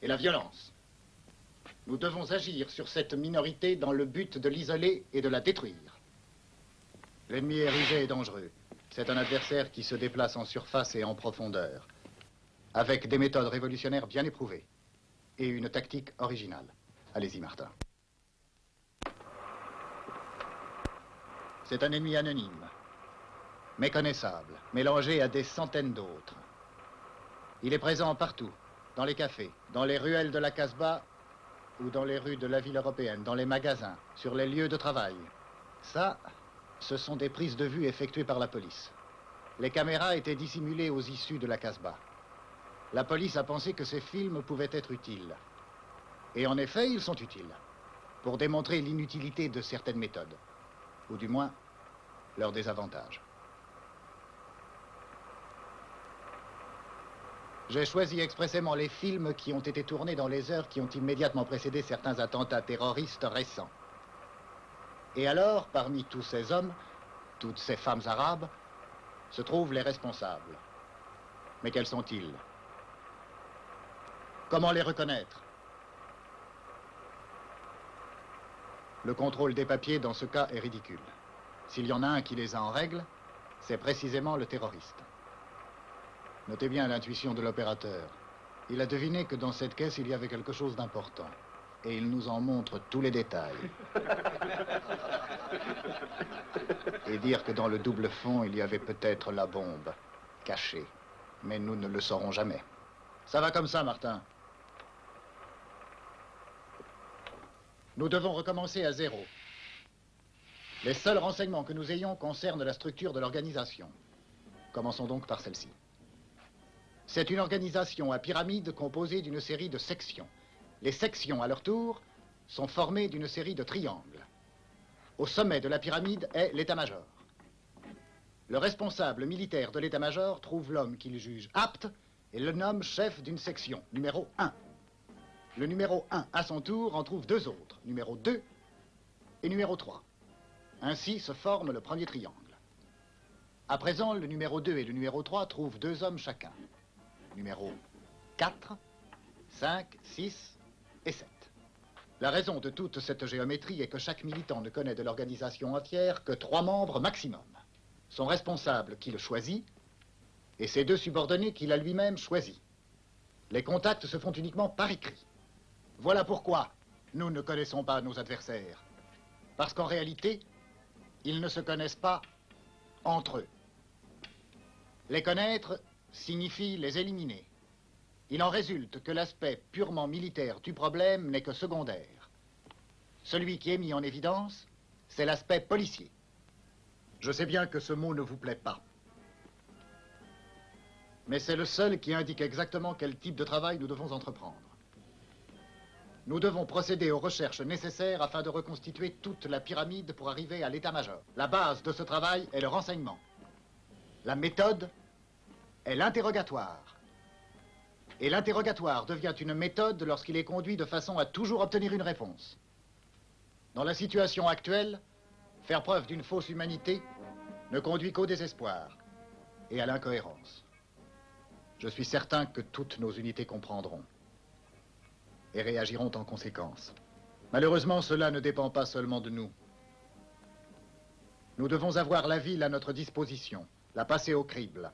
et la violence. Nous devons agir sur cette minorité dans le but de l'isoler et de la détruire. L'ennemi est rusé et dangereux. C'est un adversaire qui se déplace en surface et en profondeur, avec des méthodes révolutionnaires bien éprouvées et une tactique originale. Allez-y, Martin. C'est un ennemi anonyme, méconnaissable, mélangé à des centaines d'autres. Il est présent partout, dans les cafés, dans les ruelles de la Casbah ou dans les rues de la ville européenne, dans les magasins, sur les lieux de travail. Ça, ce sont des prises de vue effectuées par la police. Les caméras étaient dissimulées aux issues de la Casbah. La police a pensé que ces films pouvaient être utiles. Et en effet, ils sont utiles. pour démontrer l'inutilité de certaines méthodes, ou du moins leur désavantage. J'ai choisi expressément les films qui ont été tournés dans les heures qui ont immédiatement précédé certains attentats terroristes récents. Et alors, parmi tous ces hommes, toutes ces femmes arabes, se trouvent les responsables. Mais quels sont-ils? Comment les reconnaître? Le contrôle des papiers dans ce cas est ridicule. S'il y en a un qui les a en règle, c'est précisément le terroriste. Notez bien l'intuition de l'opérateur. Il a deviné que dans cette caisse, il y avait quelque chose d'important. Et il nous en montre tous les détails. Et dire que dans le double fond, il y avait peut-être la bombe, cachée. Mais nous ne le saurons jamais. Ça va comme ça, Martin. Nous devons recommencer à zéro. Les seuls renseignements que nous ayons concernent la structure de l'organisation. Commençons donc par celle-ci. C'est une organisation à pyramide composée d'une série de sections. Les sections, à leur tour, sont formées d'une série de triangles. Au sommet de la pyramide est l'état-major. Le responsable militaire de l'état-major trouve l'homme qu'il juge apte et le nomme chef d'une section, numéro 1. Le numéro 1, à son tour, en trouve deux autres, numéro 2 et numéro 3. Ainsi se forme le premier triangle. À présent, le numéro 2 et le numéro 3 trouvent deux hommes chacun. Numéro 4, 5, 6 et 7. La raison de toute cette géométrie est que chaque militant ne connaît de l'organisation entière que 3 membres maximum. Son responsable qui le choisit et ses 2 subordonnés qu'il a lui-même choisis. Les contacts se font uniquement par écrit. Voilà pourquoi nous ne connaissons pas nos adversaires. Parce qu'en réalité, ils ne se connaissent pas entre eux. Les connaître signifie les éliminer. Il en résulte que l'aspect purement militaire du problème n'est que secondaire. Celui qui est mis en évidence, c'est l'aspect policier. Je sais bien que ce mot ne vous plaît pas. Mais c'est le seul qui indique exactement quel type de travail nous devons entreprendre. Nous devons procéder aux recherches nécessaires afin de reconstituer toute la pyramide pour arriver à l'état-major. La base de ce travail est le renseignement. La méthode est l'interrogatoire. Et l'interrogatoire devient une méthode lorsqu'il est conduit de façon à toujours obtenir une réponse. Dans la situation actuelle, faire preuve d'une fausse humanité ne conduit qu'au désespoir et à l'incohérence. Je suis certain que toutes nos unités comprendront et réagiront en conséquence. Malheureusement, cela ne dépend pas seulement de nous. Nous devons avoir la ville à notre disposition, la passer au crible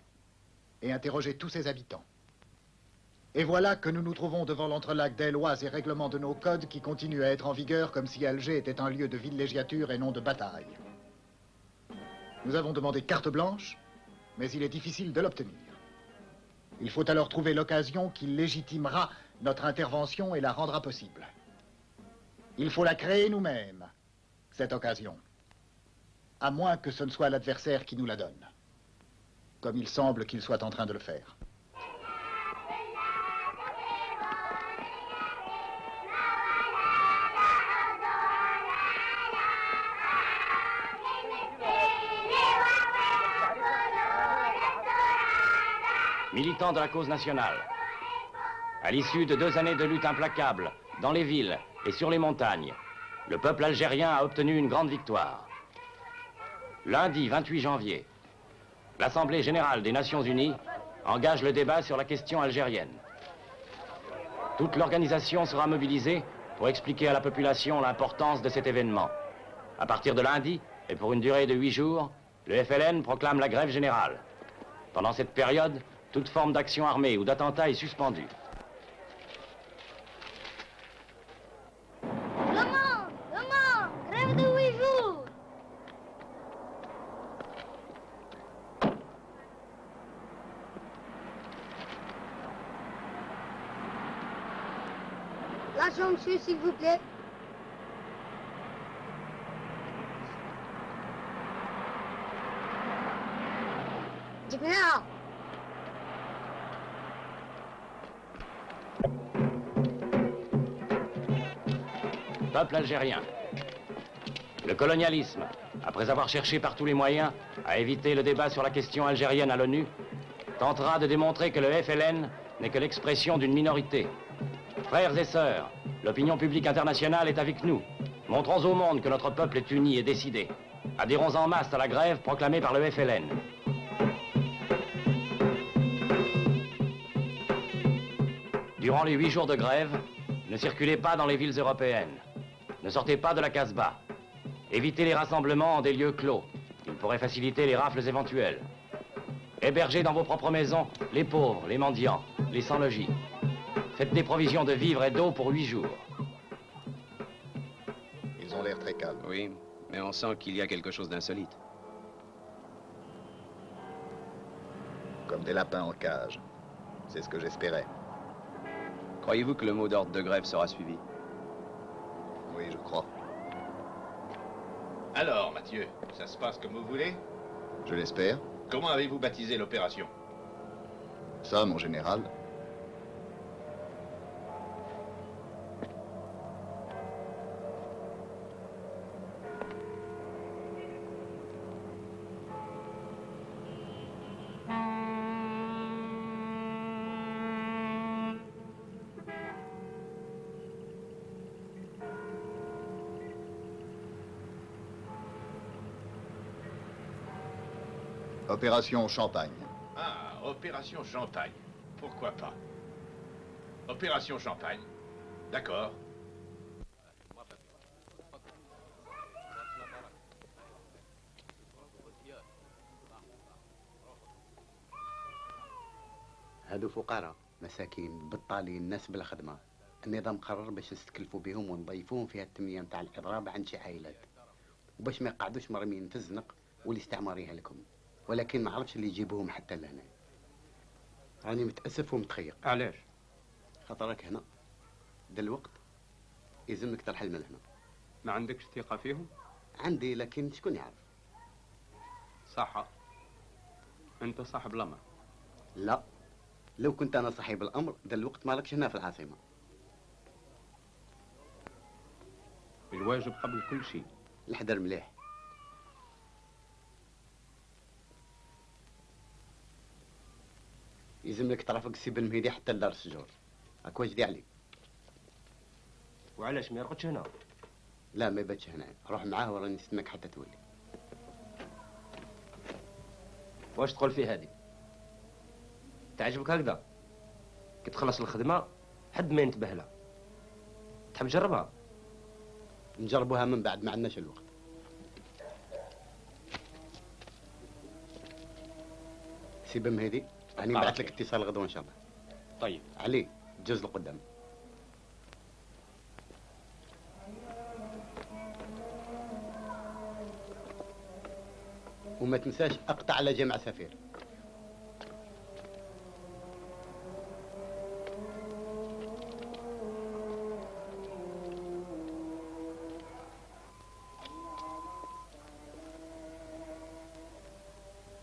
et interroger tous ses habitants. Et voilà que nous nous trouvons devant l'entrelac des lois et règlements de nos codes qui continuent à être en vigueur comme si Alger était un lieu de villégiature et non de bataille. Nous avons demandé carte blanche, mais il est difficile de l'obtenir. Il faut alors trouver l'occasion qui légitimera notre intervention et la rendra possible. Il faut la créer nous-mêmes, cette occasion. À moins que ce ne soit l'adversaire qui nous la donne. Comme il semble qu'il soit en train de le faire. Militants de la cause nationale. À l'issue de 2 années de lutte implacable, dans les villes et sur les montagnes, le peuple algérien a obtenu une grande victoire. Lundi 28 janvier, l'Assemblée générale des Nations unies engage le débat sur la question algérienne. Toute l'organisation sera mobilisée pour expliquer à la population l'importance de cet événement. À partir de lundi, et pour une durée de 8 jours, le FLN proclame la grève générale. Pendant cette période, toute forme d'action armée ou d'attentat est suspendue. Maman, grève de 8 jours. L'argent, monsieur, s'il vous plaît. جبناها. peuple algérien. Le colonialisme, après avoir cherché par tous les moyens à éviter le débat sur la question algérienne à l'ONU, tentera de démontrer que le FLN n'est que l'expression d'une minorité. Frères et sœurs, l'opinion publique internationale est avec nous. Montrons au monde que notre peuple est uni et décidé. Adhérons en masse à la grève proclamée par le FLN. Durant les 8 jours de grève, ne circulez pas dans les villes européennes. Ne sortez pas de la Casbah. Évitez les rassemblements en des lieux clos. Ils pourraient faciliter les rafles éventuelles. Hébergez dans vos propres maisons les pauvres, les mendiants, les sans-logis. Faites des provisions de vivres et d'eau pour 8 jours. Ils ont l'air très calmes. Oui, mais on sent qu'il y a quelque chose d'insolite. Comme des lapins en cage. C'est ce que j'espérais. Croyez-vous que le mot d'ordre de grève sera suivi? Oui, je crois. Alors, Mathieu, ça se passe comme vous voulez? Je l'espère. Comment avez-vous baptisé l'opération? Ça, mon général. Opération Champagne. Ah, opération Champagne. Pourquoi pas? Opération Champagne. D'accord. هادو فقراء مساكين بطالين ناس بلا خدمة. النظام قرر باش نستكلفوا بهم ونضيفوهم في التنمية نتاع الإضراب عند شي عائلات وباش ما يقعدوش مرميين في الزنق والاستعمار يهلكهم. ولكن ما عرفش اللي يجيبوهم حتى لهنا. راني متأسف ومتخيق. علاش؟ خاطرك هنا دلوقت يلزمك ترحل من هنا. ما عندكش ثقة فيهم؟ عندي لكن شكون يعرف؟ صح. انت صاحب الامر. لا، لو كنت انا صاحب الامر دلوقت مالكش هنا في العاصمة. الواجب قبل كل شيء. الحذر مليح. يلزم لك ترافق السي بن مهدي حتى لدار السجور. هاك واجدي عليك. وعلاش ما يرقدش هنا؟ لا ما يباتش هنا، روح معاه وراني نستناك حتى تولي. واش تقول في هذه؟ تعجبك هكذا؟ كي تخلص الخدمة حد ما ينتبه لها. تحب تجربها؟ نجربوها من بعد، ما عندناش الوقت. سي بن مهدي راني نبعث لك اتصال غدوه ان شاء الله. طيب. علي جوز لقدام. وما تنساش اقطع على جامع سفير.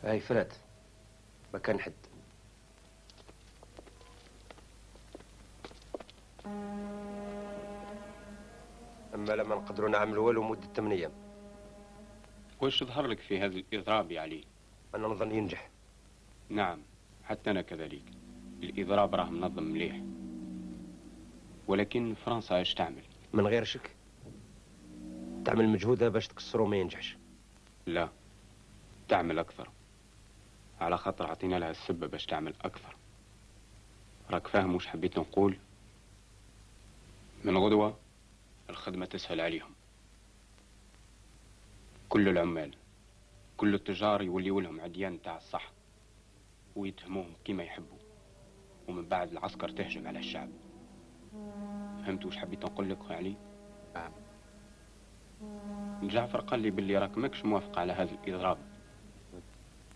هاي فرات ما كان حد. اما لما نقدروا نعملوا والو مده 8 ايام. وش ظهر لك في هذا الإضراب يا علي؟ أنا نظن ينجح. نعم، حتى أنا كذلك. الإضراب راه منظم مليح. ولكن فرنسا ايش تعمل؟ من غير شك تعمل مجهودها باش تكسروا ما ينجحش. لا، تعمل أكثر. على خاطر عطينا لها السبة باش تعمل أكثر. راك فاهم وش حبيت نقول؟ من غدوة الخدمة تسهل عليهم. كل العمال كل التجار يوليوا لهم عديان تاع الصح ويتهموهم كيما يحبوا، ومن بعد العسكر تهجم على الشعب. فهمت وش حبيت نقول لك يا علي؟ جعفر قال لي باللي راك ماكش موافق على هذا الإضراب.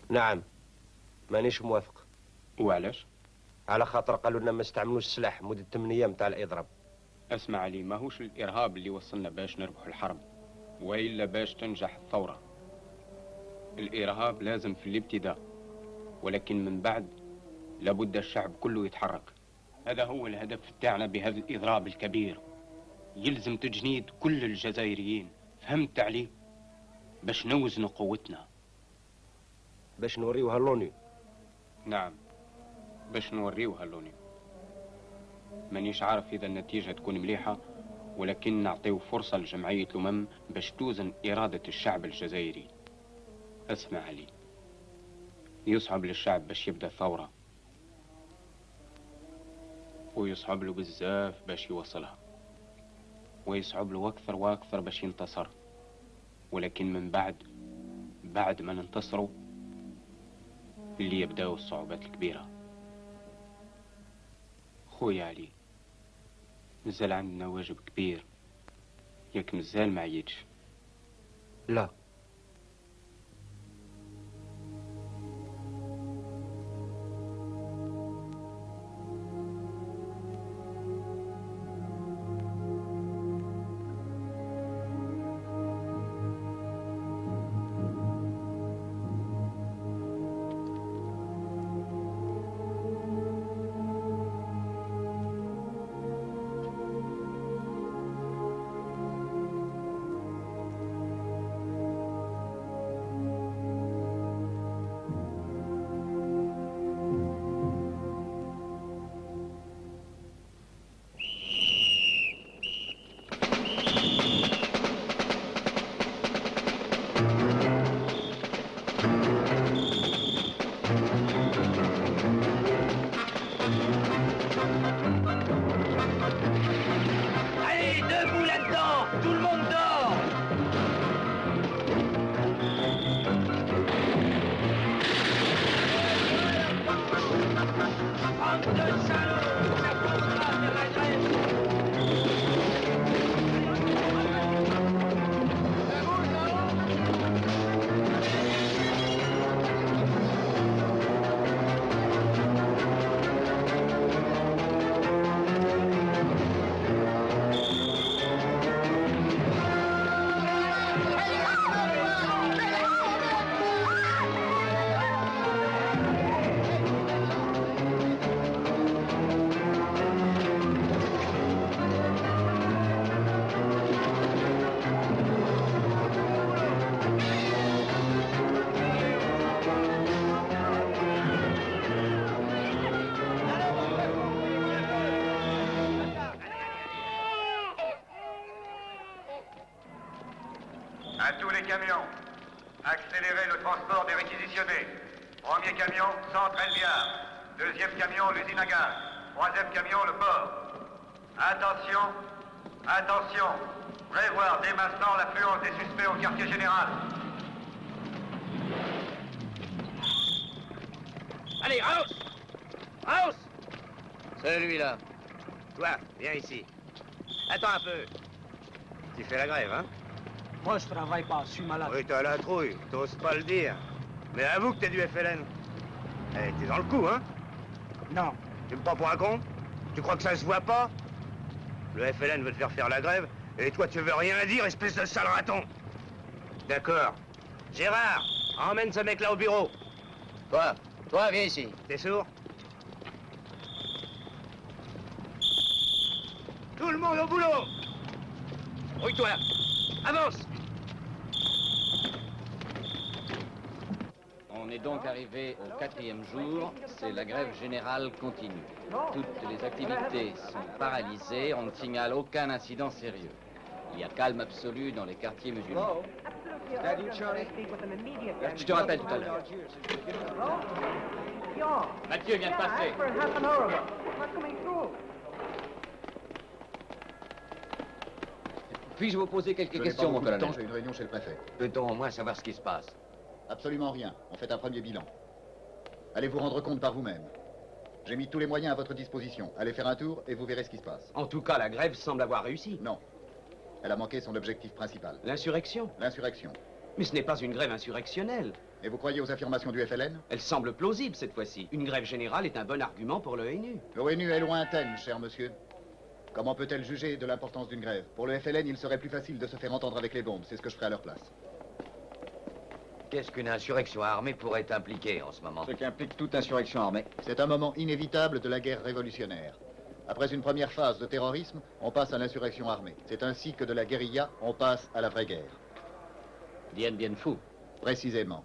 نعم مانيش موافق. وعلاش؟ على خاطر قالوا لنا ما استعملوش السلاح مدة 8 ايام تاع الإضراب. اسمع علي، ماهوش الإرهاب اللي وصلنا باش نربح الحرب وإلا باش تنجح الثورة. الإرهاب لازم في الابتداء، ولكن من بعد لابد الشعب كله يتحرك. هذا هو الهدف تاعنا بهذا الإضراب الكبير. يلزم تجنيد كل الجزائريين، فهمت علي؟ باش نوزنوا قوتنا. باش نوريوها لوني. نعم، باش نوريوها لوني. مانيش عارف إذا النتيجة تكون مليحة، ولكن نعطيو فرصة لجمعية الأمم باش توزن إرادة الشعب الجزائري. اسمع علي، يصعب للشعب باش يبدأ ثورة، ويصعب له بزاف باش يوصلها، ويصعب له أكثر وأكثر باش ينتصر. ولكن من بعد ما ننتصروا اللي يبدأوا الصعوبات الكبيرة. خويا علي، مازال عندنا واجب كبير، ياك مازال ما عييتش؟ لا. Allez, debout là-dedans! Tout le monde dort! Bande de salauds! Ça posera de la grève! À tous les camions, accélérez le transport des réquisitionnés. Premier camion, centre Elbiard. Deuxième camion, l'usine à gaz. Troisième camion, le port. Attention, attention. Prévoir dès maintenant l'affluence des suspects au quartier général. Allez, Raus! Raus! Celui-là. Toi, viens ici. Attends un peu. Tu fais la grève, hein? Moi, je travaille pas, je suis malade. Oui, t'as la trouille, t'oses pas le dire. Mais avoue que t'es du FLN. Eh, t'es dans le coup, hein? Non. Tu me prends pour un con? Tu crois que ça se voit pas? Le FLN veut te faire la grève, et toi tu veux rien dire, espèce de sale raton. D'accord. Gérard, emmène ce mec-là au bureau. Toi, viens ici. T'es sourd? Tout le monde au boulot! Rouille-toi! Avance! On est donc arrivé au 4e jour, c'est la grève générale continue. Toutes les activités sont paralysées, on ne signale aucun incident sérieux. Il y a calme absolu dans les quartiers musulmans. Je te rappelle tout à l'heure. Mathieu vient de passer. Puis-je vous poser quelques questions, mon colonel? J'ai une réunion chez le préfet. Peut-on au moins savoir ce qui se passe? Absolument rien. On fait un premier bilan. Allez vous rendre compte par vous-même. J'ai mis tous les moyens à votre disposition. Allez faire un tour et vous verrez ce qui se passe. En tout cas, la grève semble avoir réussi. Non. Elle a manqué son objectif principal. L'insurrection? L'insurrection. Mais ce n'est pas une grève insurrectionnelle. Et vous croyez aux affirmations du FLN? Elle semble plausible cette fois-ci. Une grève générale est un bon argument pour l'ONU. L'ONU est lointaine, cher monsieur. Comment peut-elle juger de l'importance d'une grève? Pour le FLN, il serait plus facile de se faire entendre avec les bombes. C'est ce que je ferai à leur place. Qu'est-ce qu'une insurrection armée pourrait impliquer en ce moment? Ce qu'implique toute insurrection armée. C'est un moment inévitable de la guerre révolutionnaire. Après une première phase de terrorisme, on passe à l'insurrection armée. C'est ainsi que de la guérilla, on passe à la vraie guerre. Dien Bien Phu. Précisément.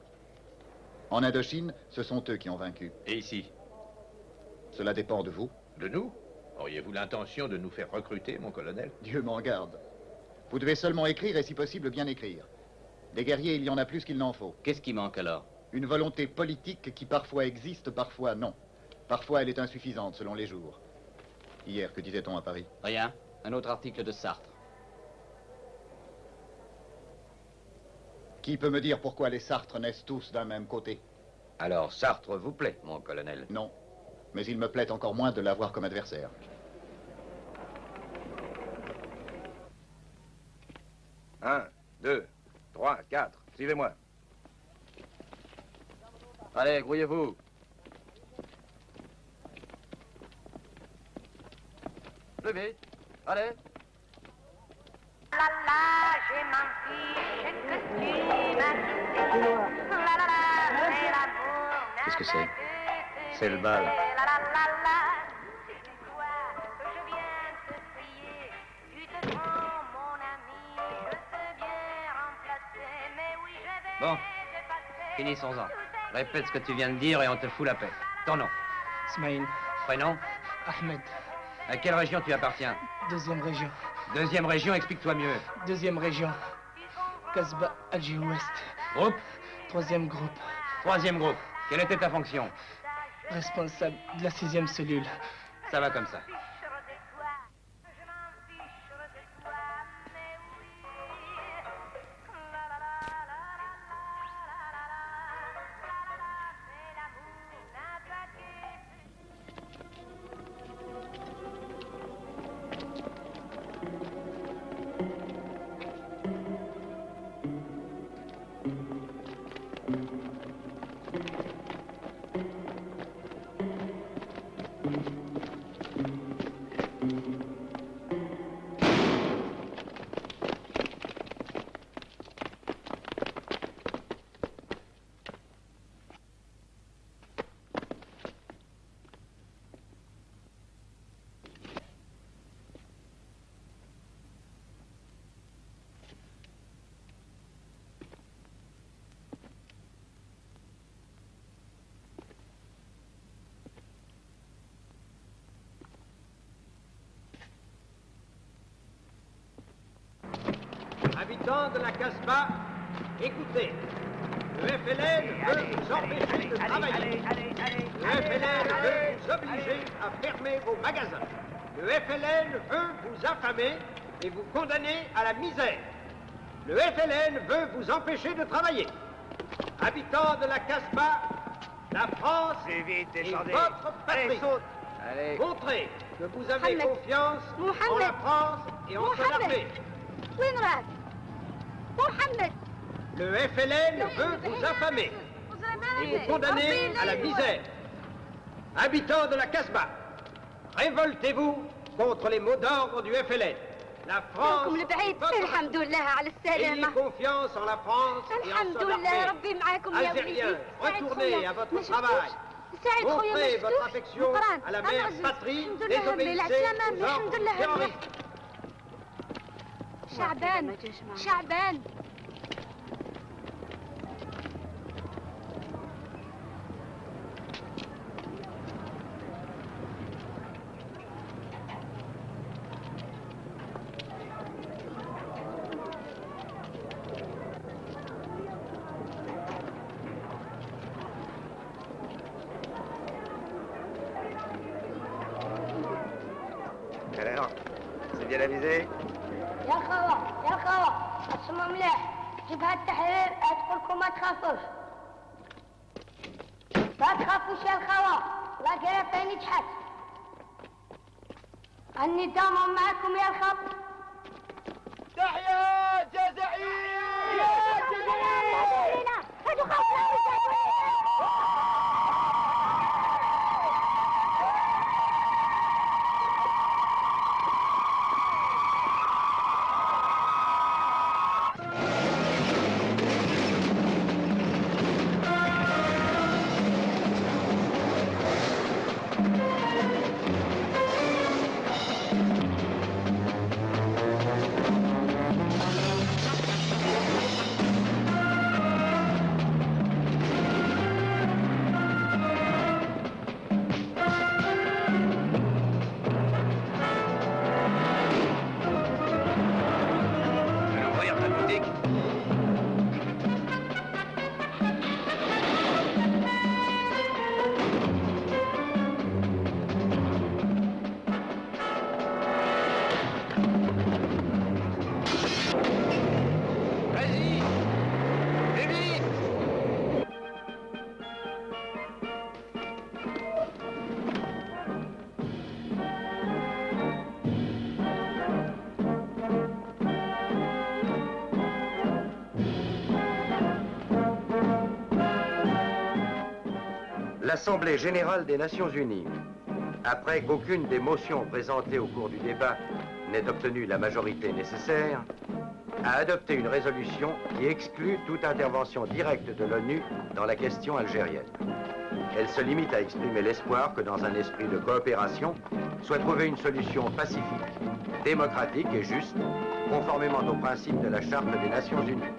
En Indochine, ce sont eux qui ont vaincu. Et ici? Cela dépend de vous. De nous? Auriez-vous l'intention de nous faire recruter, mon colonel? Dieu m'en garde. Vous devez seulement écrire et si possible bien écrire. Des guerriers, il y en a plus qu'il n'en faut. Qu'est-ce qui manque alors? Une volonté politique qui parfois existe, parfois non. Parfois elle est insuffisante selon les jours. Hier, que disait-on à Paris? Rien. Un autre article de Sartre. Qui peut me dire pourquoi les Sartres naissent tous d'un même côté? Alors, Sartre vous plaît, mon colonel? Non. Mais il me plaît encore moins de l'avoir comme adversaire. Un, 2, 3, 4. Suivez-moi. Allez, grouillez-vous. Plus vite. Allez. J'ai menti, que tu m'as quitté. C'est l'amour. Qu'est-ce que c'est? C'est le bal. C'est toi que je viens te crier. Tu te trompes, mon ami. Je sais bien remplacer, mais oui, je vais Bon. te passer. Finissons-en. Répète ce que tu viens de dire et on te fout la paix. Ton nom? Smaïl. Prénom? Ahmed. À quelle région tu appartiens? Deuxième région. Deuxième région, explique-toi mieux. Deuxième région. Casbah, Alger Ouest. Groupe? Troisième groupe. Troisième groupe. Quelle était ta fonction? Responsable de la 6e cellule. Ça va comme ça. Habitants de la Casbah, écoutez. Le FLN veut vous empêcher de travailler. Le FLN veut vous obliger à fermer vos magasins. Le FLN veut vous affamer et vous condamner à la misère. Le FLN veut vous empêcher de travailler. Habitants de la Casbah, la France est votre patrie. Allez. Montrez que vous avez confiance en la France et en son armée. Le FLN veut vous affamer et vous condamner à la misère. Habitants de la Casbah, révoltez-vous contre les mots d'ordre du FLN. La France, ayez confiance en la France et en son armée. Algériens, retournez à votre travail. Montrez votre affection à la mère patrie, désobéissez aux ordres terroristes. شعبان Alors, c'est bien avisé? يا الخوة اسمعوا مليح جبهة التحرير ادخلكم ما تخافوش ما تخافوش يا الخوة لا قريب نجحت النظام معكم يا الخو تحيا الجزائر يا الجزائر هاتوا خوة L'Assemblée générale des Nations unies, après qu'aucune des motions présentées au cours du débat n'ait obtenu la majorité nécessaire, a adopté une résolution qui exclut toute intervention directe de l'ONU dans la question algérienne. Elle se limite à exprimer l'espoir que dans un esprit de coopération soit trouvée une solution pacifique, démocratique et juste, conformément aux principes de la Charte des Nations unies.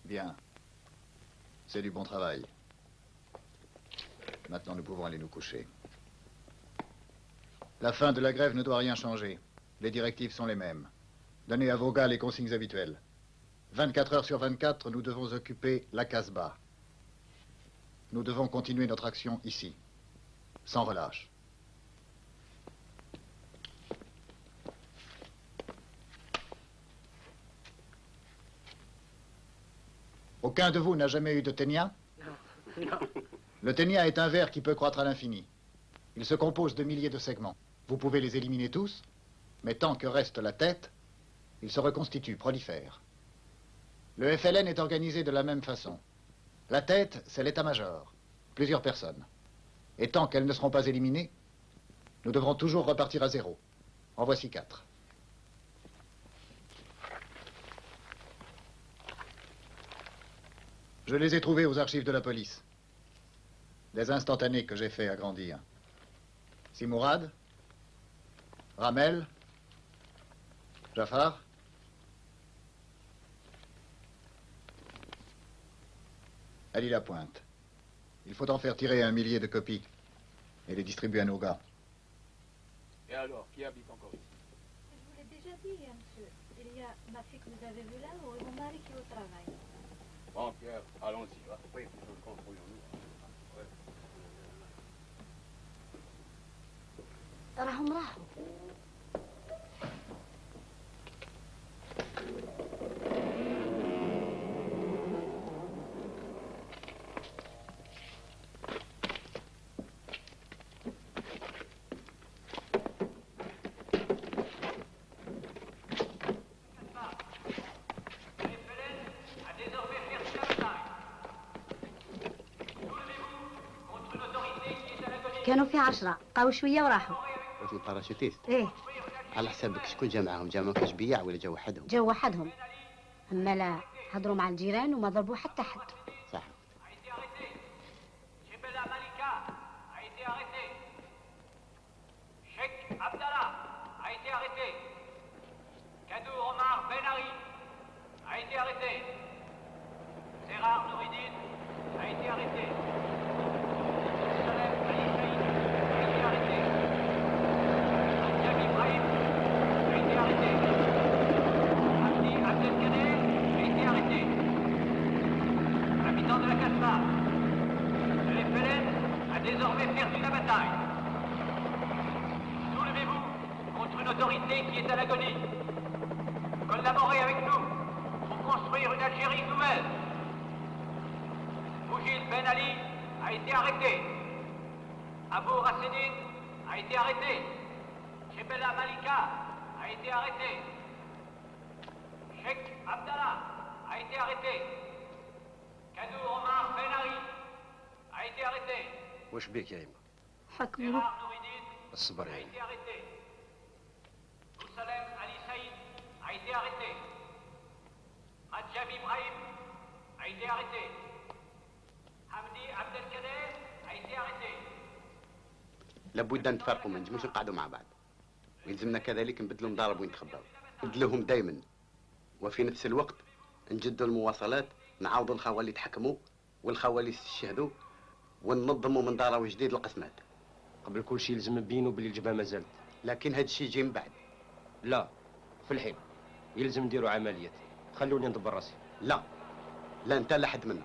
Bien. C'est du bon travail. Maintenant, nous pouvons aller nous coucher. La fin de la grève ne doit rien changer. Les directives sont les mêmes. Donnez à vos gars les consignes habituelles. 24 heures sur 24, nous devons occuper la Casbah. Nous devons continuer notre action ici, sans relâche. Aucun de vous n'a jamais eu de ténia? Non. Le ténia est un ver qui peut croître à l'infini. Il se compose de milliers de segments. Vous pouvez les éliminer tous, mais tant que reste la tête, il se reconstitue, prolifère. Le FLN est organisé de la même façon. La tête, c'est l'état-major, plusieurs personnes. Et tant qu'elles ne seront pas éliminées, nous devrons toujours repartir à zéro. En voici 4. Je les ai trouvés aux archives de la police. Des instantanés que j'ai fait agrandir. Simourad, Ramel, Jafar. Ali Lapointe. Il faut en faire tirer 1 millier de copies et les distribuer à nos gars. Et alors, qui habite encore ici? Je vous l'ai déjà dit, monsieur. Il y a ma fille que vous avez vue là et mon mari qui est au travail. Bon, Pierre, allons-y, va. Oui, contrôlons-nous. راحوا كانوا في 10 قاو شويه وراحوا. واش الباراشوتيست؟ ايه. على حسابك شكون جا معاهم؟ جا معاهم كشبيع ولا جا وحدهم؟ جا وحدهم. اما لا هضروا مع الجيران وما ضربوا حتى حد. صح. Cheikh Abdallah a été arrêté. Kadou Omar Ben-Ari a été arrêté. Gérard Nouridine a été arrêté. Salem Ali Saïd a été arrêté. Adjab Ibrahim a été arrêté. Abdi Abdelkader a été arrêté. Habitant de la Casbah, le FLN a désormais perdu la bataille. Soulevez-vous contre une autorité qui est à l'agonie. Collaborez avec nous pour construire une Algérie nouvelle. Bougil Ben Ali a été arrêté. Abou Rassedine a été arrêté. Jebela Malika a été arrêté. Cheikh Abdallah a été arrêté. Kadou Omar Ben-Ari a été arrêté. واش بيك يا إما؟ حكموا. الصبر يا a إما. été arrêté. Salem Ali Saïd a été arrêté. Adjab Ibrahim a été arrêté. Hamdi Abdelkader a été arrêté. لابد ان نتفرقوا، ما نجموش نقعدوا مع بعض. ويلزمنا كذلك نبدلوا مضارب ونتخباو. نبدلوهم دائما. وفي نفس الوقت نجدوا المواصلات، نعاودوا الخوالي اللي تحكموا والخوالي اللي استشهدوا وننظموا من دارة جديد القسمات. قبل كل شيء لازم نبينوا باللي الجبهة ما زالت. لكن هاد الشيء يجي من بعد. لا في الحين يلزم نديروا عمليات. خلوني ندبر راسي. لا لا انت لا حد منا.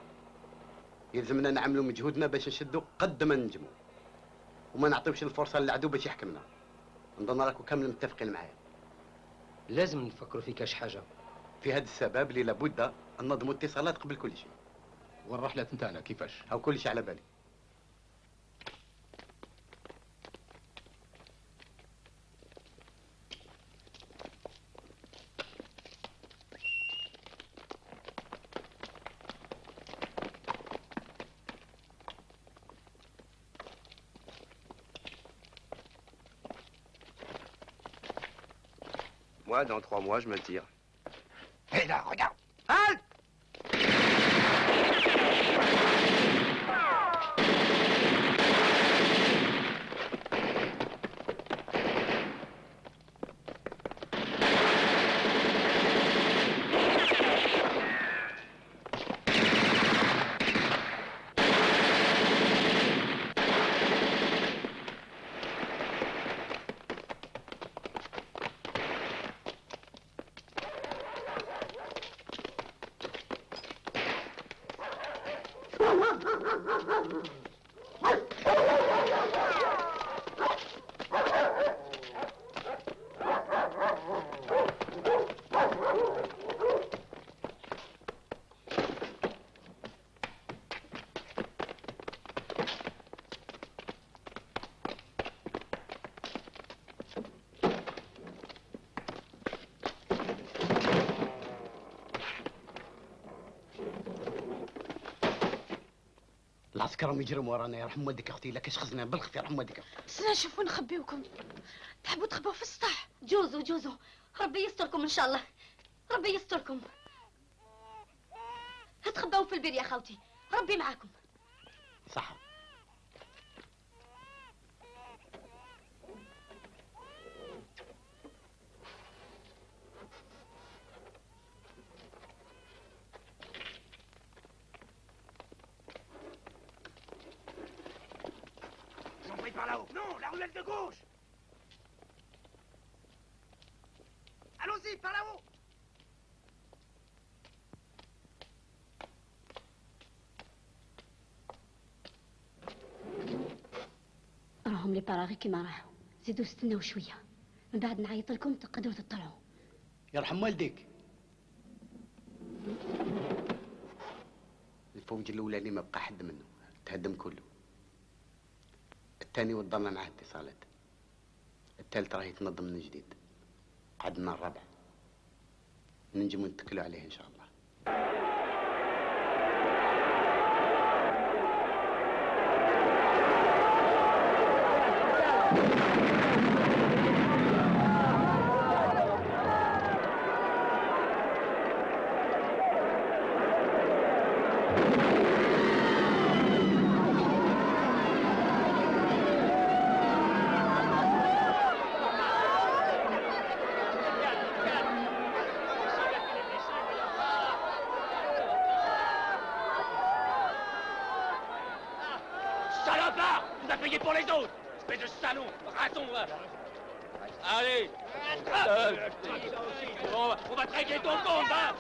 يلزمنا نعملوا مجهودنا باش نشدوا قد ما ننجموا وما نعطيوش الفرصه للعدو باش يحكمنا. نظن راكم كامل متفقين معايا. لازم نفكروا في كاش حاجه. في هذا السبب اللي لابد ننظموا اتصالات قبل كل شيء. والرحله نتاعنا كيفاش؟ او كل شيء على بالي. Moi, dans 3 mois, je me tire. Hé là, regarde! Halte! العسكر راهم يجروا ورانا. يرحم والديك اختي. الا كاش خزنان بالخف يرحم والديك. سنا نشوفوا نخبيوكم. تحبوا تخبوا في السطح. جوزوا ربي يستركم ان شاء الله. ربي يستركم. تخبوا في البير يا خالتي. ربي معاكم. صح. Par là-haut. Non, la ruelle de gauche. Allons-y, par là-haut. راهم لي باراغي كيما راحوا. زيدوا استناو شويه من بعد نعيط لكم تقدروا تطلعوا. يرحم والديك. الفوج الاولاني ما بقى حد منه. تهدم كله. الثاني وضعنا معاه اتصالات. الثالث راه يتنظم من جديد. عندنا الرابع ننجموا نتكلوا عليه ان شاء الله. Pour les autres, espèce de salaud, raton, va. Allez, on va traquer ton compte, hein.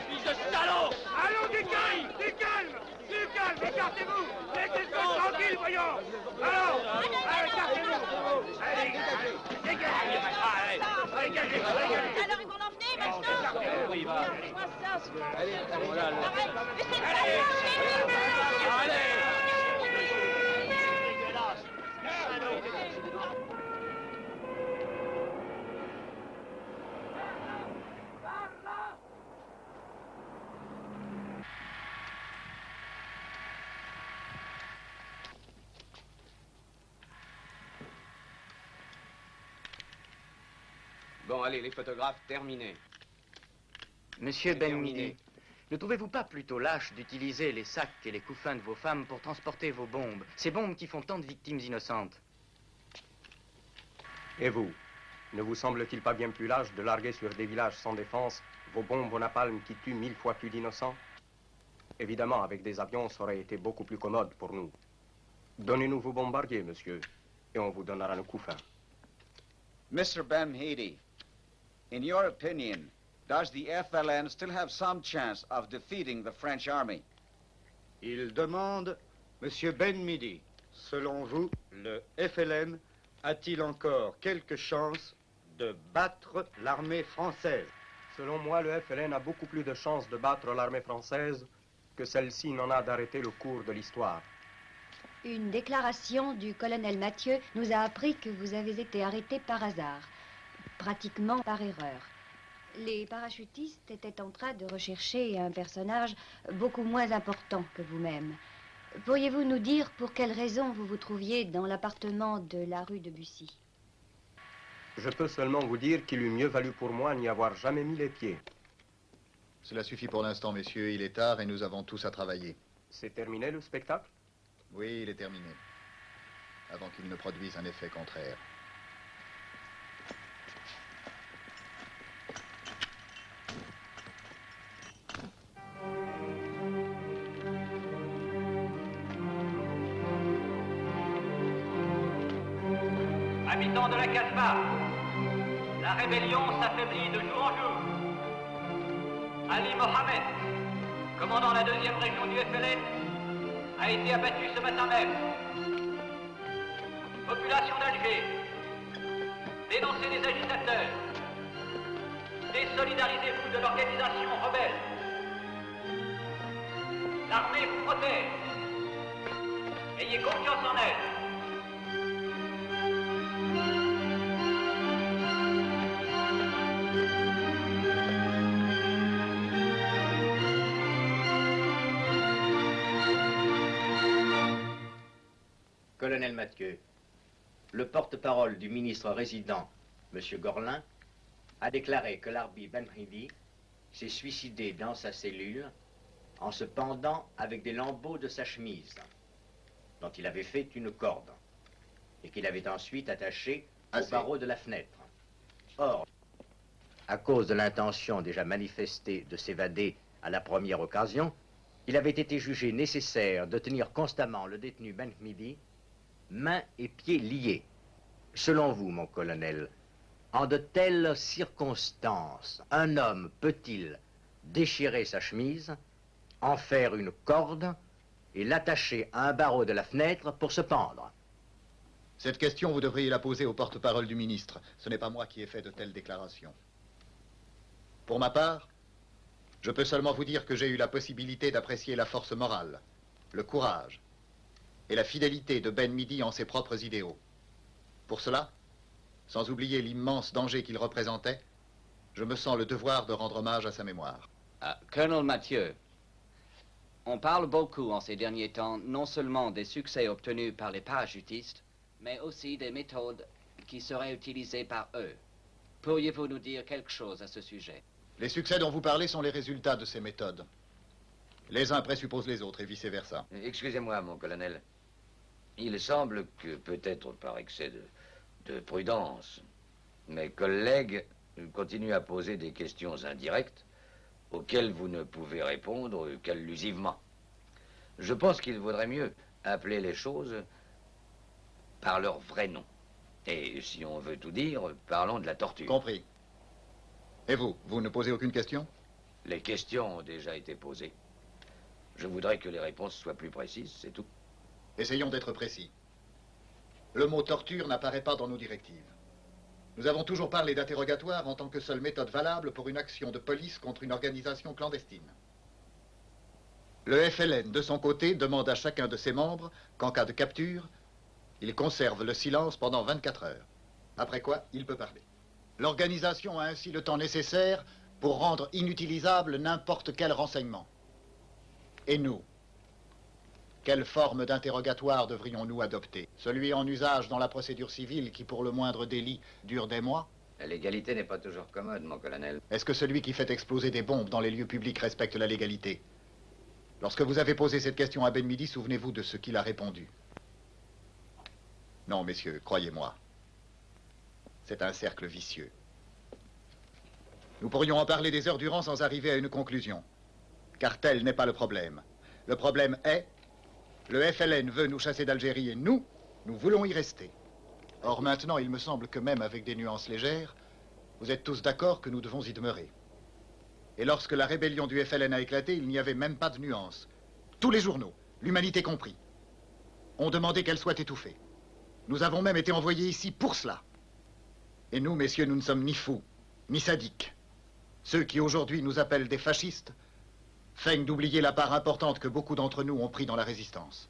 Fils de salaud. Allons, du calme, écartez-vous. Laissez le sol tranquille, voyons. Alors, écartez-vous. Allez, dégagez. Alors, ils vont l'emmener, maintenant. Oui, va. Allez, Bon, allez, les photographes, terminés. Monsieur Benmidi, ne trouvez-vous pas plutôt lâche d'utiliser les sacs et les couffins de vos femmes pour transporter vos bombes? Ces bombes qui font tant de victimes innocentes. Et vous, ne vous semble-t-il pas bien plus lâche de larguer sur des villages sans défense vos bombes au napalm qui tuent 1000 fois plus d'innocents? Évidemment, avec des avions, ça aurait été beaucoup plus commode pour nous. Donnez-nous vos bombardiers, monsieur, et on vous donnera le coup fin. Mr. Ben-Hedi, in your opinion, does the FLN still have some chance of defeating the French army? Il demande, Monsieur Ben-Midi, selon vous, le FLN a-t-il encore quelque chance de battre l'armée française? Selon moi, le FLN a beaucoup plus de chances de battre l'armée française que celle-ci n'en a d'arrêter le cours de l'histoire. Une déclaration du colonel Mathieu nous a appris que vous avez été arrêté par hasard, pratiquement par erreur. Les parachutistes étaient en train de rechercher un personnage beaucoup moins important que vous-même. Pourriez-vous nous dire pour quelle raison vous vous trouviez dans l'appartement de la rue de Bussy? Je peux seulement vous dire qu'il eût mieux valu pour moi n'y avoir jamais mis les pieds. Cela suffit pour l'instant, messieurs. Il est tard et nous avons tous à travailler. C'est terminé le spectacle? Oui, il est terminé. Avant qu'il ne produise un effet contraire. Habitants de la Casbah, la rébellion s'affaiblit de jour en jour. Ali Mohamed, commandant la 2e région du FLN, a été abattu ce matin même. Population d'Alger, dénoncez les agitateurs. Désolidarisez-vous de l'organisation rebelle. L'armée vous protège. Ayez confiance en elle. Colonel Mathieu, le porte-parole du ministre résident, M. Gorlin, a déclaré que l'Arbi Ben-Hedi s'est suicidé dans sa cellule en se pendant avec des lambeaux de sa chemise, dont il avait fait une corde, et qu'il avait ensuite attaché au barreau de la fenêtre. Or, à cause de l'intention déjà manifestée de s'évader à la première occasion, il avait été jugé nécessaire de tenir constamment le détenu Ben-Hedi mains et pieds liés. Selon vous, mon colonel, en de telles circonstances, un homme peut-il déchirer sa chemise, en faire une corde et l'attacher à un barreau de la fenêtre pour se pendre? Cette question, vous devriez la poser au porte-parole du ministre. Ce n'est pas moi qui ai fait de telles déclarations. Pour ma part, je peux seulement vous dire que j'ai eu la possibilité d'apprécier la force morale, le courage et la fidélité de Ben-Midi en ses propres idéaux. Pour cela, sans oublier l'immense danger qu'il représentait, je me sens le devoir de rendre hommage à sa mémoire. Colonel Mathieu, on parle beaucoup en ces derniers temps non seulement des succès obtenus par les parachutistes, mais aussi des méthodes qui seraient utilisées par eux. Pourriez-vous nous dire quelque chose à ce sujet? Les succès dont vous parlez sont les résultats de ces méthodes. Les uns présupposent les autres et vice-versa. Excusez-moi, mon colonel. Il semble que, peut-être par excès de prudence, mes collègues continuent à poser des questions indirectes auxquelles vous ne pouvez répondre qu'allusivement. Je pense qu'il vaudrait mieux appeler les choses par leur vrai nom. Et si on veut tout dire, parlons de la torture. Compris. Et vous, vous ne posez aucune question? Les questions ont déjà été posées. Je voudrais que les réponses soient plus précises, c'est tout. Essayons d'être précis. Le mot torture n'apparaît pas dans nos directives. Nous avons toujours parlé d'interrogatoire en tant que seule méthode valable pour une action de police contre une organisation clandestine. Le FLN, de son côté, demande à chacun de ses membres qu'en cas de capture, il conserve le silence pendant 24 heures. Après quoi, il peut parler. L'organisation a ainsi le temps nécessaire pour rendre inutilisable n'importe quel renseignement. Et nous, quelle forme d'interrogatoire devrions-nous adopter? Celui en usage dans la procédure civile qui, pour le moindre délit, dure des mois? La légalité n'est pas toujours commode, mon colonel. Est-ce que celui qui fait exploser des bombes dans les lieux publics respecte la légalité? Lorsque vous avez posé cette question à Ben-Midi, souvenez-vous de ce qu'il a répondu. Non, messieurs, croyez-moi. C'est un cercle vicieux. Nous pourrions en parler des heures durant sans arriver à une conclusion. Car tel n'est pas le problème. Le problème est Le FLN veut nous chasser d'Algérie et nous voulons y rester. Or maintenant, il me semble que même avec des nuances légères, vous êtes tous d'accord que nous devons y demeurer. Et lorsque la rébellion du FLN a éclaté, il n'y avait même pas de nuances. Tous les journaux, l'humanité compris, ont demandé qu'elle soit étouffée. Nous avons même été envoyés ici pour cela. Et nous, messieurs, nous ne sommes ni fous, ni sadiques. Ceux qui aujourd'hui nous appellent des fascistes feignent d'oublier la part importante que beaucoup d'entre nous ont pris dans la résistance.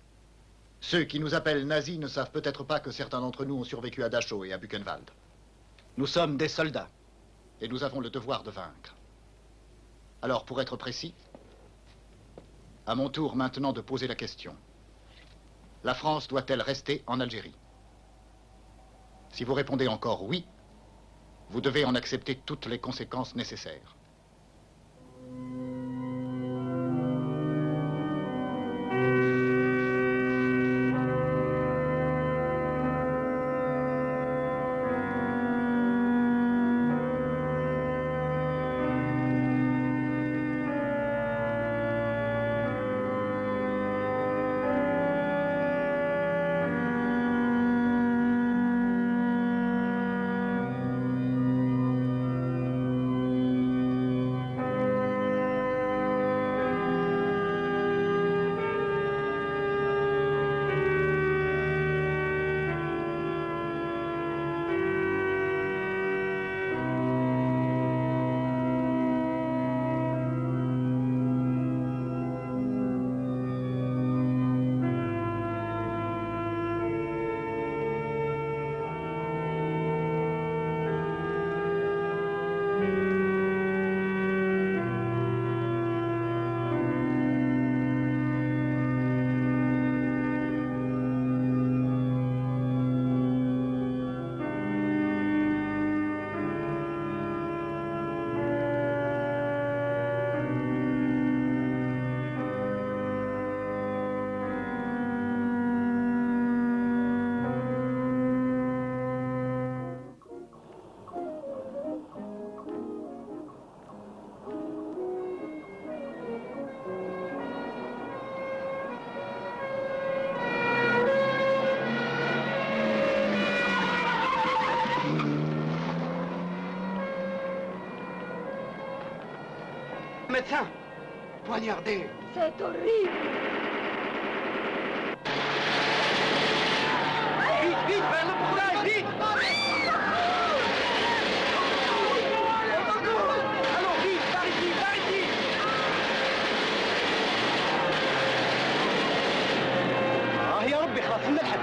Ceux qui nous appellent nazis ne savent peut-être pas que certains d'entre nous ont survécu à Dachau et à Buchenwald. Nous sommes des soldats, et nous avons le devoir de vaincre. Alors, pour être précis, à mon tour maintenant de poser la question. La France doit-elle rester en Algérie? Si vous répondez encore oui, vous devez en accepter toutes les conséquences nécessaires. Médecin, poignardé. C'est horrible. Vite, vite, vers le bourrage, vite. Allons, vite, par ici, par ici. يا ربي خلاص نلحق.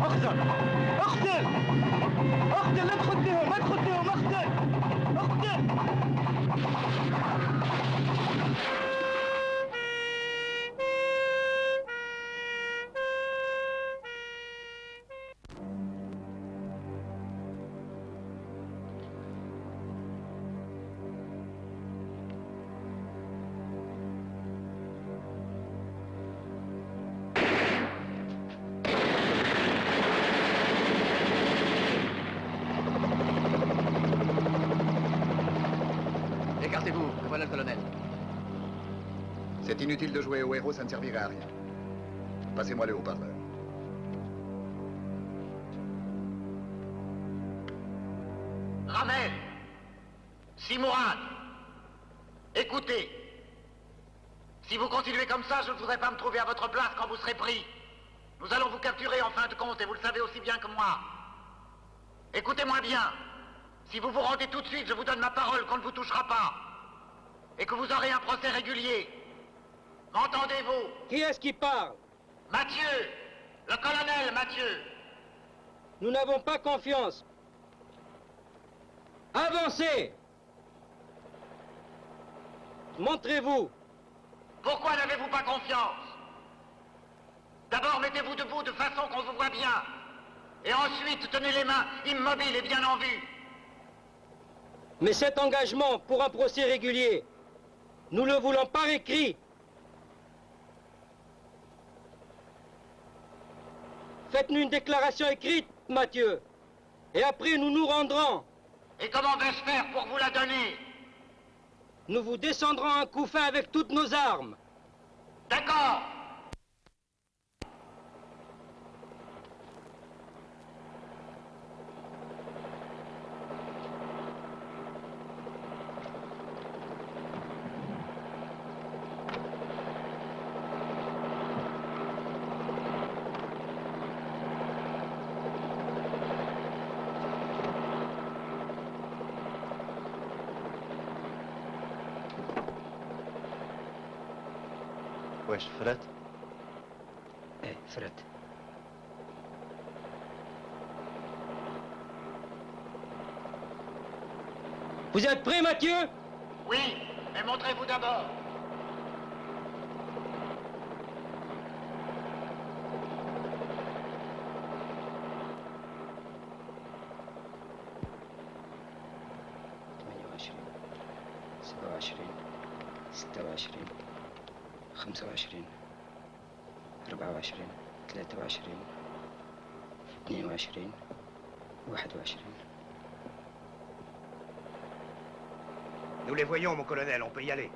اقتل اقتل لا تخدهم ما تخدهم اقتل اقتل Écartez-vous, voilà le colonel. C'est inutile de jouer au héros, ça ne servirait à rien. Passez-moi le haut-parleur. Ramel, Simourad, écoutez. Si vous continuez comme ça, je ne voudrais pas me trouver à votre place quand vous serez pris. Nous allons vous capturer en fin de compte, et vous le savez aussi bien que moi. Écoutez-moi bien. Si vous vous rendez tout de suite, je vous donne ma parole qu'on ne vous touchera pas. Et que vous aurez un procès régulier. M'entendez-vous? Qui est-ce qui parle? Mathieu, le colonel Mathieu. Nous n'avons pas confiance. Avancez! Montrez-vous. Pourquoi n'avez-vous pas confiance? D'abord, mettez-vous debout de façon qu'on vous voit bien. Et ensuite, tenez les mains immobiles et bien en vue. Mais cet engagement pour un procès régulier, nous le voulons par écrit. Faites-nous une déclaration écrite, Mathieu. Et après, nous nous rendrons. Et comment vais-je faire pour vous la donner? Nous vous descendrons un coup fin avec toutes nos armes. D'accord. واش فرات؟ ايه فرات. Vous êtes prêts, Mathieu? Oui, mais montrez-vous d'abord. Nous les voyons, mon colonel, on peut y aller.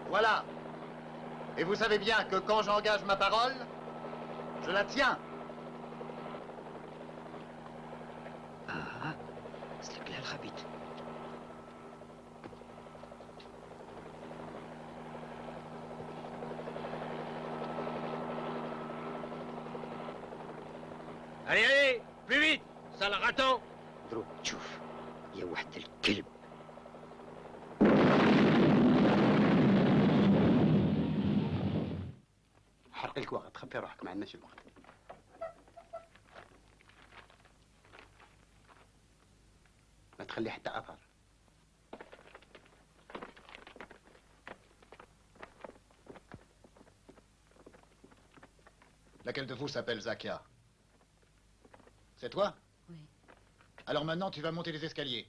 Voilà. Et vous savez bien que quand j'engage ma parole, je la tiens. سلك لها الخبيث. Allez, allez, plus vite, ça le raton. دروك تشوف يا واحد الكلب. حرق لك وقت، خبي روحك، ما عندناش الوقت. ما تخلي حتى اثر. Laquelle de vous s'appelle Zakia? C'est toi? Oui. Alors maintenant, tu vas monter les escaliers.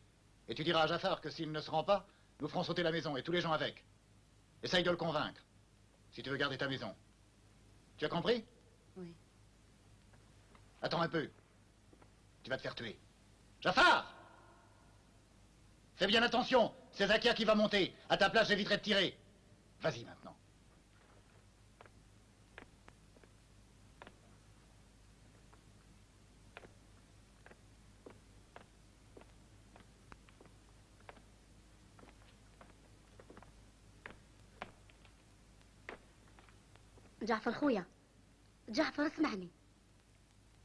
Et tu diras à Jafar que s'il ne se rend pas, nous ferons sauter la maison et tous les gens avec. Essaye de le convaincre, si tu veux garder ta maison. Tu as compris? Oui. Attends un peu. Tu vas te faire tuer. Jafar! Fais bien attention, c'est Zakia qui va monter. À ta place, j'éviterai de tirer. Vas-y maintenant. جعفر خويا، جعفر اسمعني،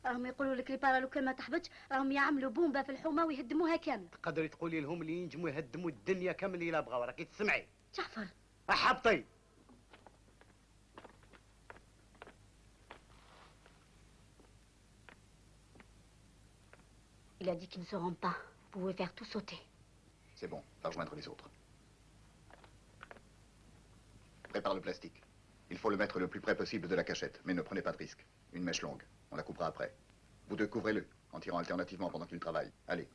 راهم يقولوا لك لي لو كان ما تحبطش راهم يعملوا بومبا في الحومه ويهدموها كامله. تقدري تقولي لهم اللي ينجموا يهدموا الدنيا كامل الا بغاو، راكي تسمعي. جعفر احبطي. Il a dit qu'ils ne se rendent pas. Vous pouvez faire tout sauter. C'est bon, va rejoindre les autres. Prépare le plastique. Il faut le mettre le plus près possible de la cachette, mais ne prenez pas de risque. Une mèche longue, on la coupera après. Vous deux, couvrez-le, en tirant alternativement pendant qu'il travaille. Allez.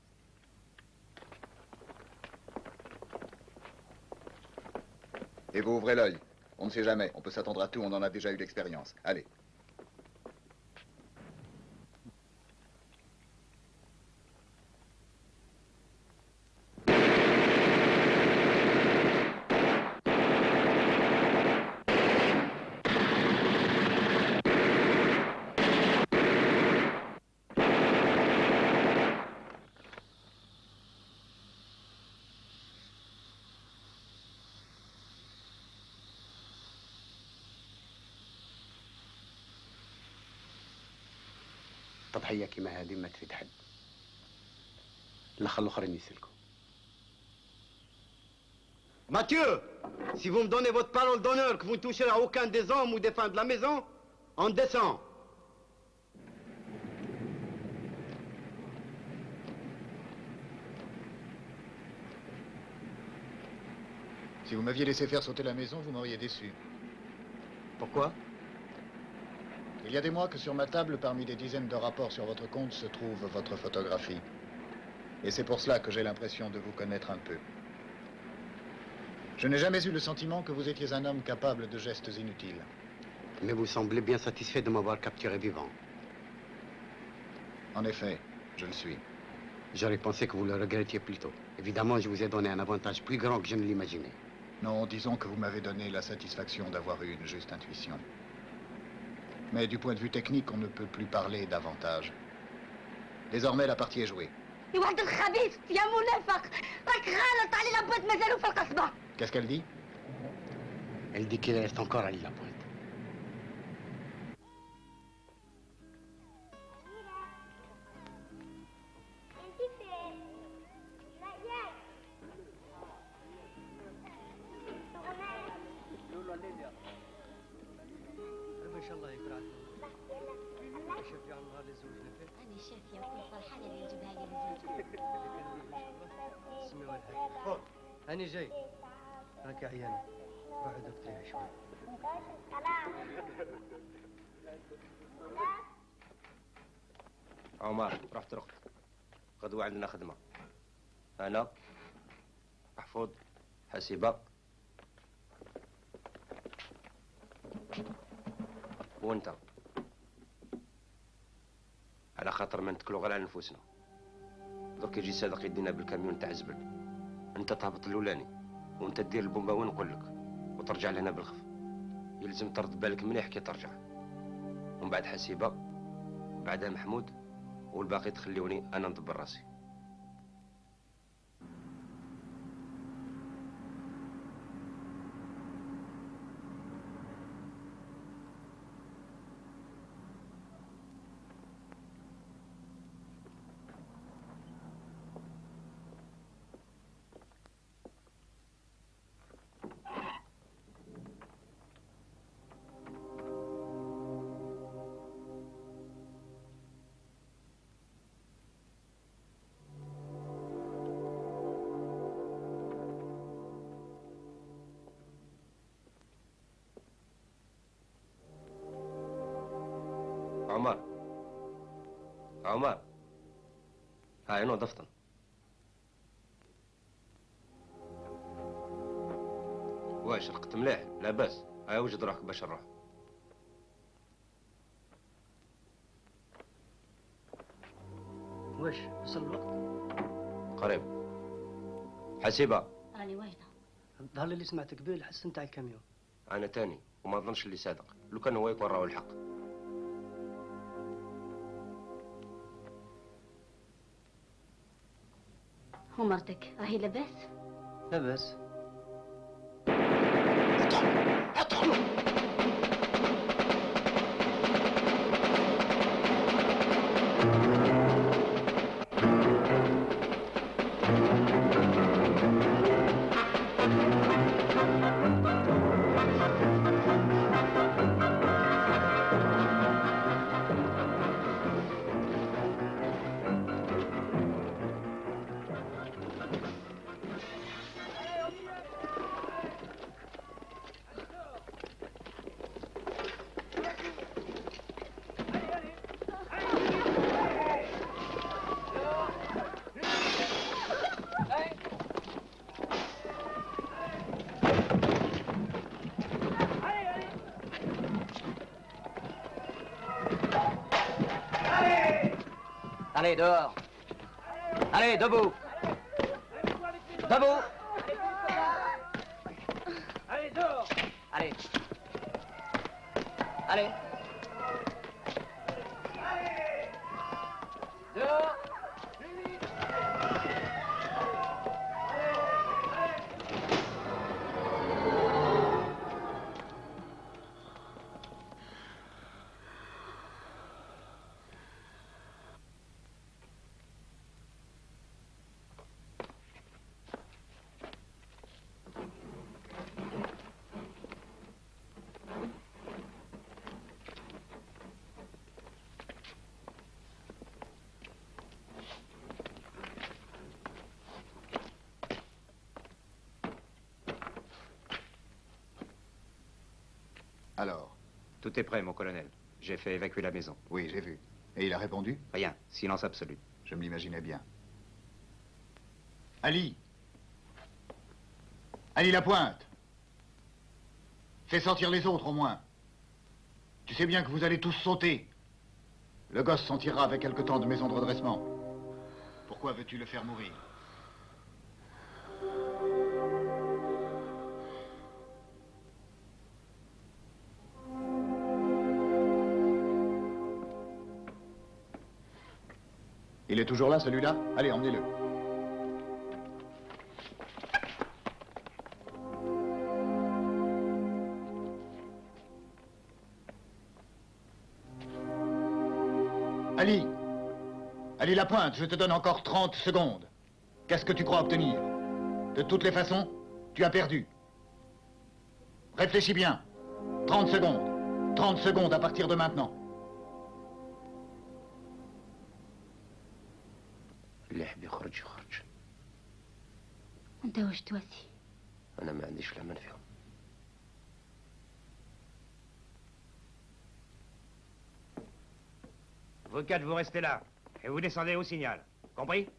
Et vous ouvrez l'œil. On ne sait jamais, on peut s'attendre à tout, on en a déjà eu l'expérience. Allez. تضحية كيما هذه ما تفيد حد. الاخر الاخرين يسلكوا. Mathieu, si vous me donnez votre parole d'honneur que vous ne toucherez à aucun des hommes ou des femmes de la maison, on descend. Si vous m'aviez laissé faire sauter la maison, vous m'auriez déçu. Pourquoi? Il y a des mois que sur ma table, parmi des dizaines de rapports sur votre compte, se trouve votre photographie. Et c'est pour cela que j'ai l'impression de vous connaître un peu. Je n'ai jamais eu le sentiment que vous étiez un homme capable de gestes inutiles. Mais vous semblez bien satisfait de m'avoir capturé vivant. En effet, je le suis. J'aurais pensé que vous le regrettiez plus tôt. Évidemment, je vous ai donné un avantage plus grand que je ne l'imaginais. Non, disons que vous m'avez donné la satisfaction d'avoir eu une juste intuition. Mais du point de vue technique, on ne peut plus parler d'avantage. Désormais, la partie est jouée. Qu'est-ce qu'elle dit? Elle dit qu'il reste encore à l'île Lapointe. أنا جاي. راك عيانة. بعدك تريح شوي. عمر رحت رقد. غدوة عندنا خدمة. أنا محفوظ حسيبة وأنت. على خاطر ما نتكلوا غير على نفوسنا. دوك يجي صادق يدينا بالكاميون تاع الزبل. انت تهبط الاولاني وانت دير البومبا وين نقول لك وترجع لهنا بالخف. يلزم ترد بالك مليح كي ترجع. ومن بعد حسيبه بعدها محمود والباقي تخليوني انا ندبر راسي. عمر هاي نظفتن. واش رقت مليح؟ لاباس. هاي وجد روحك باش نروح. واش وصل الوقت؟ قريب. حسيبة راني واجدة. الظهر اللي سمعت قبيل حس نتاع الكاميون. انا تاني وما ظنش اللي صادق. لو كان هو يكون راهو الحق. ومرتك راهي لاباس؟ لاباس. ادخلوا. Allez, dehors. Allez, debout. Debout. Allez, dehors. Allez. Allez. Dehors. Alors? Tout est prêt, mon colonel. J'ai fait évacuer la maison. Oui, j'ai vu. Et il a répondu? Rien. Silence absolu. Je me l'imaginais bien. Ali! Ali Lapointe! Fais sortir les autres, au moins. Tu sais bien que vous allez tous sauter. Le gosse s'en tirera avec quelque temps de maison de redressement. Pourquoi veux-tu le faire mourir? Il est toujours là, celui-là? Allez, emmenez-le. Ali! Ali Lapointe, je te donne encore 30 secondes. Qu'est-ce que tu crois obtenir? De toutes les façons, tu as perdu. Réfléchis bien. 30 secondes. 30 secondes à partir de maintenant. اللي يحب يخرج يخرج. انت واش تواسي؟ انا ما عنديش الامل فيهم. Vous quatre, vous restez là. Et vous descendez au signal. Compris?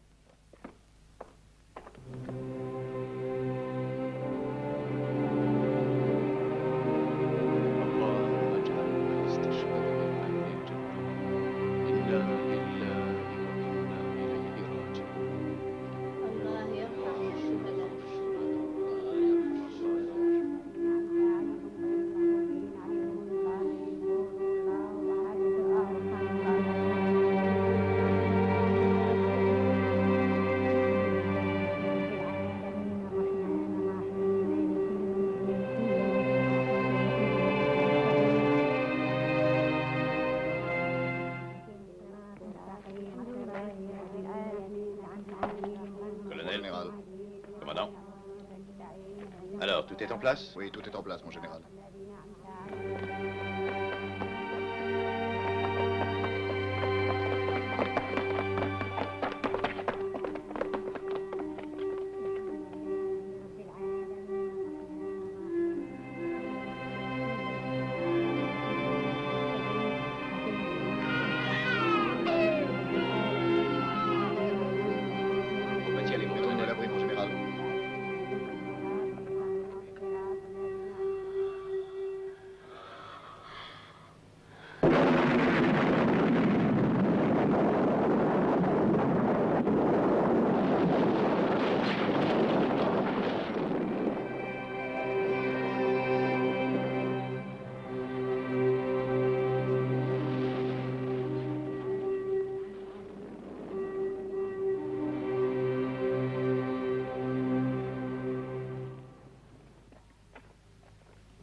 Alors, tout est en place? Oui, tout est en place, mon général.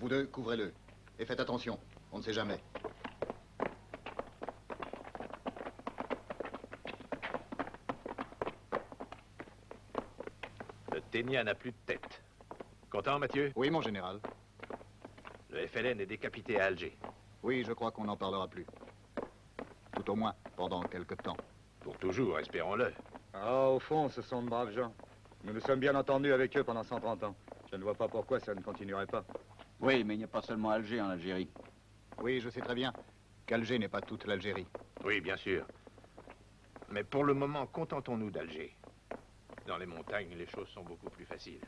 Vous deux, couvrez-le. Et faites attention, on ne sait jamais. Le Ténia n'a plus de tête. Content, Mathieu? Oui, mon général. Le FLN est décapité à Alger. Oui, je crois qu'on n'en parlera plus. Tout au moins, pendant quelque temps. Pour toujours, espérons-le. Ah, au fond, ce sont de braves gens. Nous nous sommes bien entendus avec eux pendant 130 ans. Je ne vois pas pourquoi ça ne continuerait pas. Oui, mais il n'y a pas seulement Alger en Algérie. Oui, je sais très bien qu'Alger n'est pas toute l'Algérie. Oui, bien sûr. Mais pour le moment, contentons-nous d'Alger. Dans les montagnes, les choses sont beaucoup plus faciles.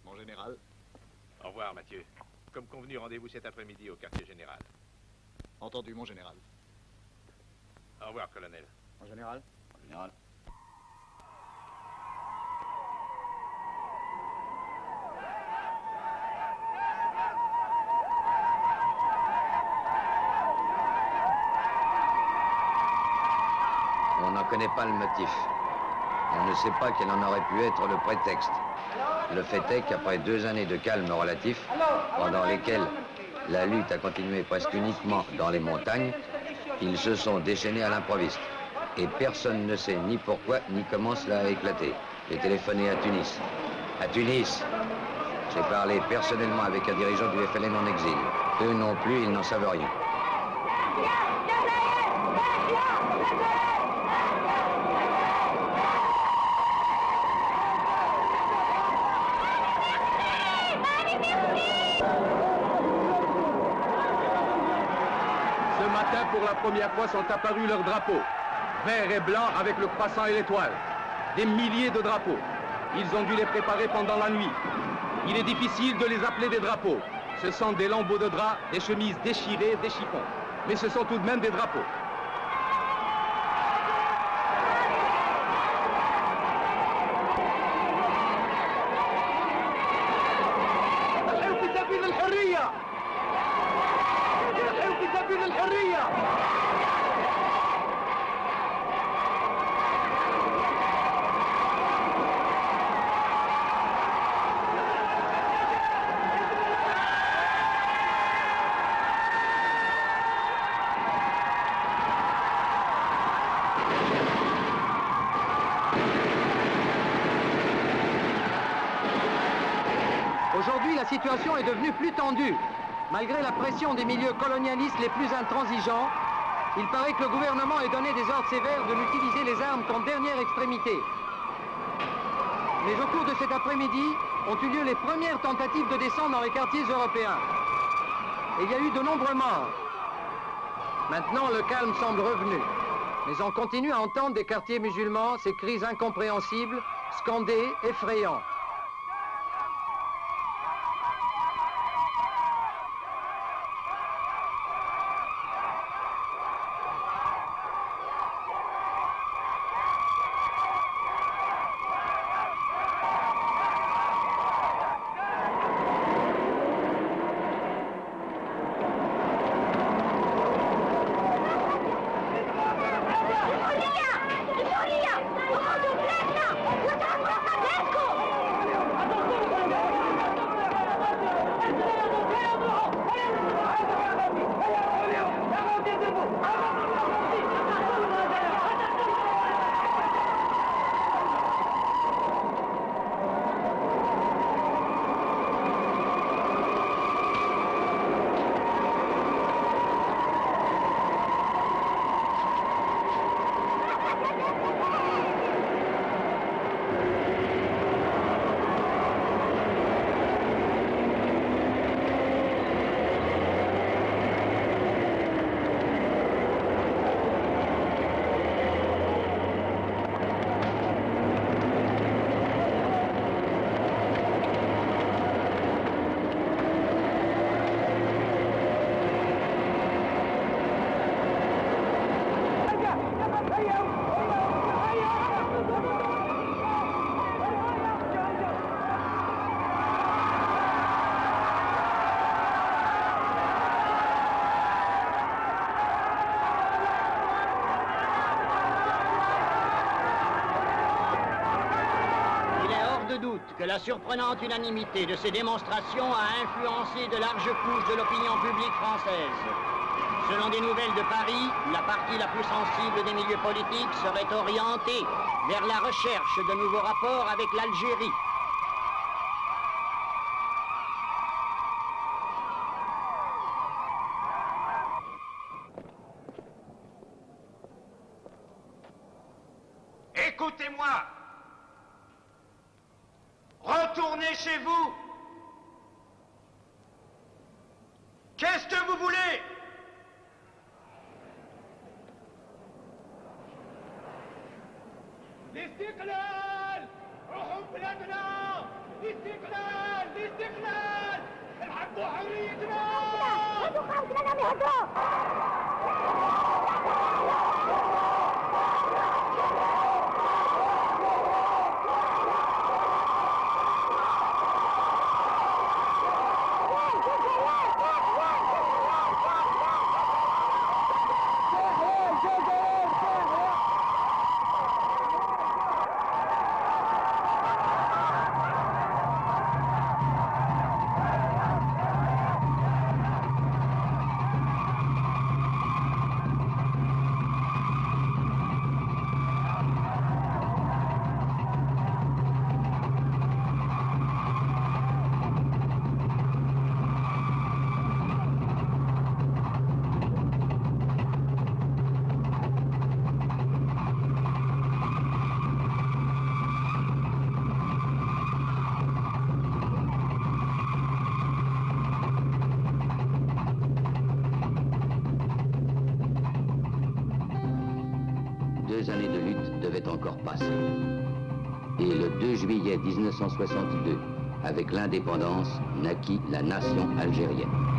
Mon général. Au revoir, Mathieu. Comme convenu, rendez-vous cet après-midi au quartier général. Entendu, mon général. Au revoir, colonel. Mon général. Mon général. On n'en connaît pas le motif. On ne sait pas quel en aurait pu être le prétexte. Le fait est qu'après 2 années de calme relatif, pendant lesquelles la lutte a continué presque uniquement dans les montagnes, ils se sont déchaînés à l'improviste. Et personne ne sait ni pourquoi ni comment cela a éclaté. J'ai téléphoné à Tunis. À Tunis, j'ai parlé personnellement avec un dirigeant du FLN en exil. Eux non plus, ils n'en savent rien. Ce matin, pour la première fois, sont apparus leurs drapeaux. Vert et blanc avec le croissant et l'étoile. Des milliers de drapeaux. Ils ont dû les préparer pendant la nuit. Il est difficile de les appeler des drapeaux. Ce sont des lambeaux de drap, des chemises déchirées, des chiffons. Mais ce sont tout de même des drapeaux. Aujourd'hui, la situation est devenue plus tendue. Malgré la pression des milieux colonialistes les plus intransigeants, il paraît que le gouvernement ait donné des ordres sévères de n'utiliser les armes qu'en dernière extrémité. Mais au cours de cet après-midi, ont eu lieu les premières tentatives de descente dans les quartiers européens. Et il y a eu de nombreux morts. Maintenant, le calme semble revenu. Mais on continue à entendre des quartiers musulmans ces cris incompréhensibles, scandés, effrayants. Que la surprenante unanimité de ces démonstrations a influencé de larges couches de l'opinion publique française. Selon des nouvelles de Paris, la partie la plus sensible des milieux politiques serait orientée vers la recherche de nouveaux rapports avec l'Algérie. Écoutez-moi! Retournez chez vous. Qu'est-ce que vous voulez? الاستقلال روحوا بلادنا الاستقلال الاستقلال الحقوا حريتنا هاتوا خالد لنا مهدوا Deux années de lutte devaient encore passer. Et le 2 juillet 1962, avec l'indépendance, naquit la nation algérienne.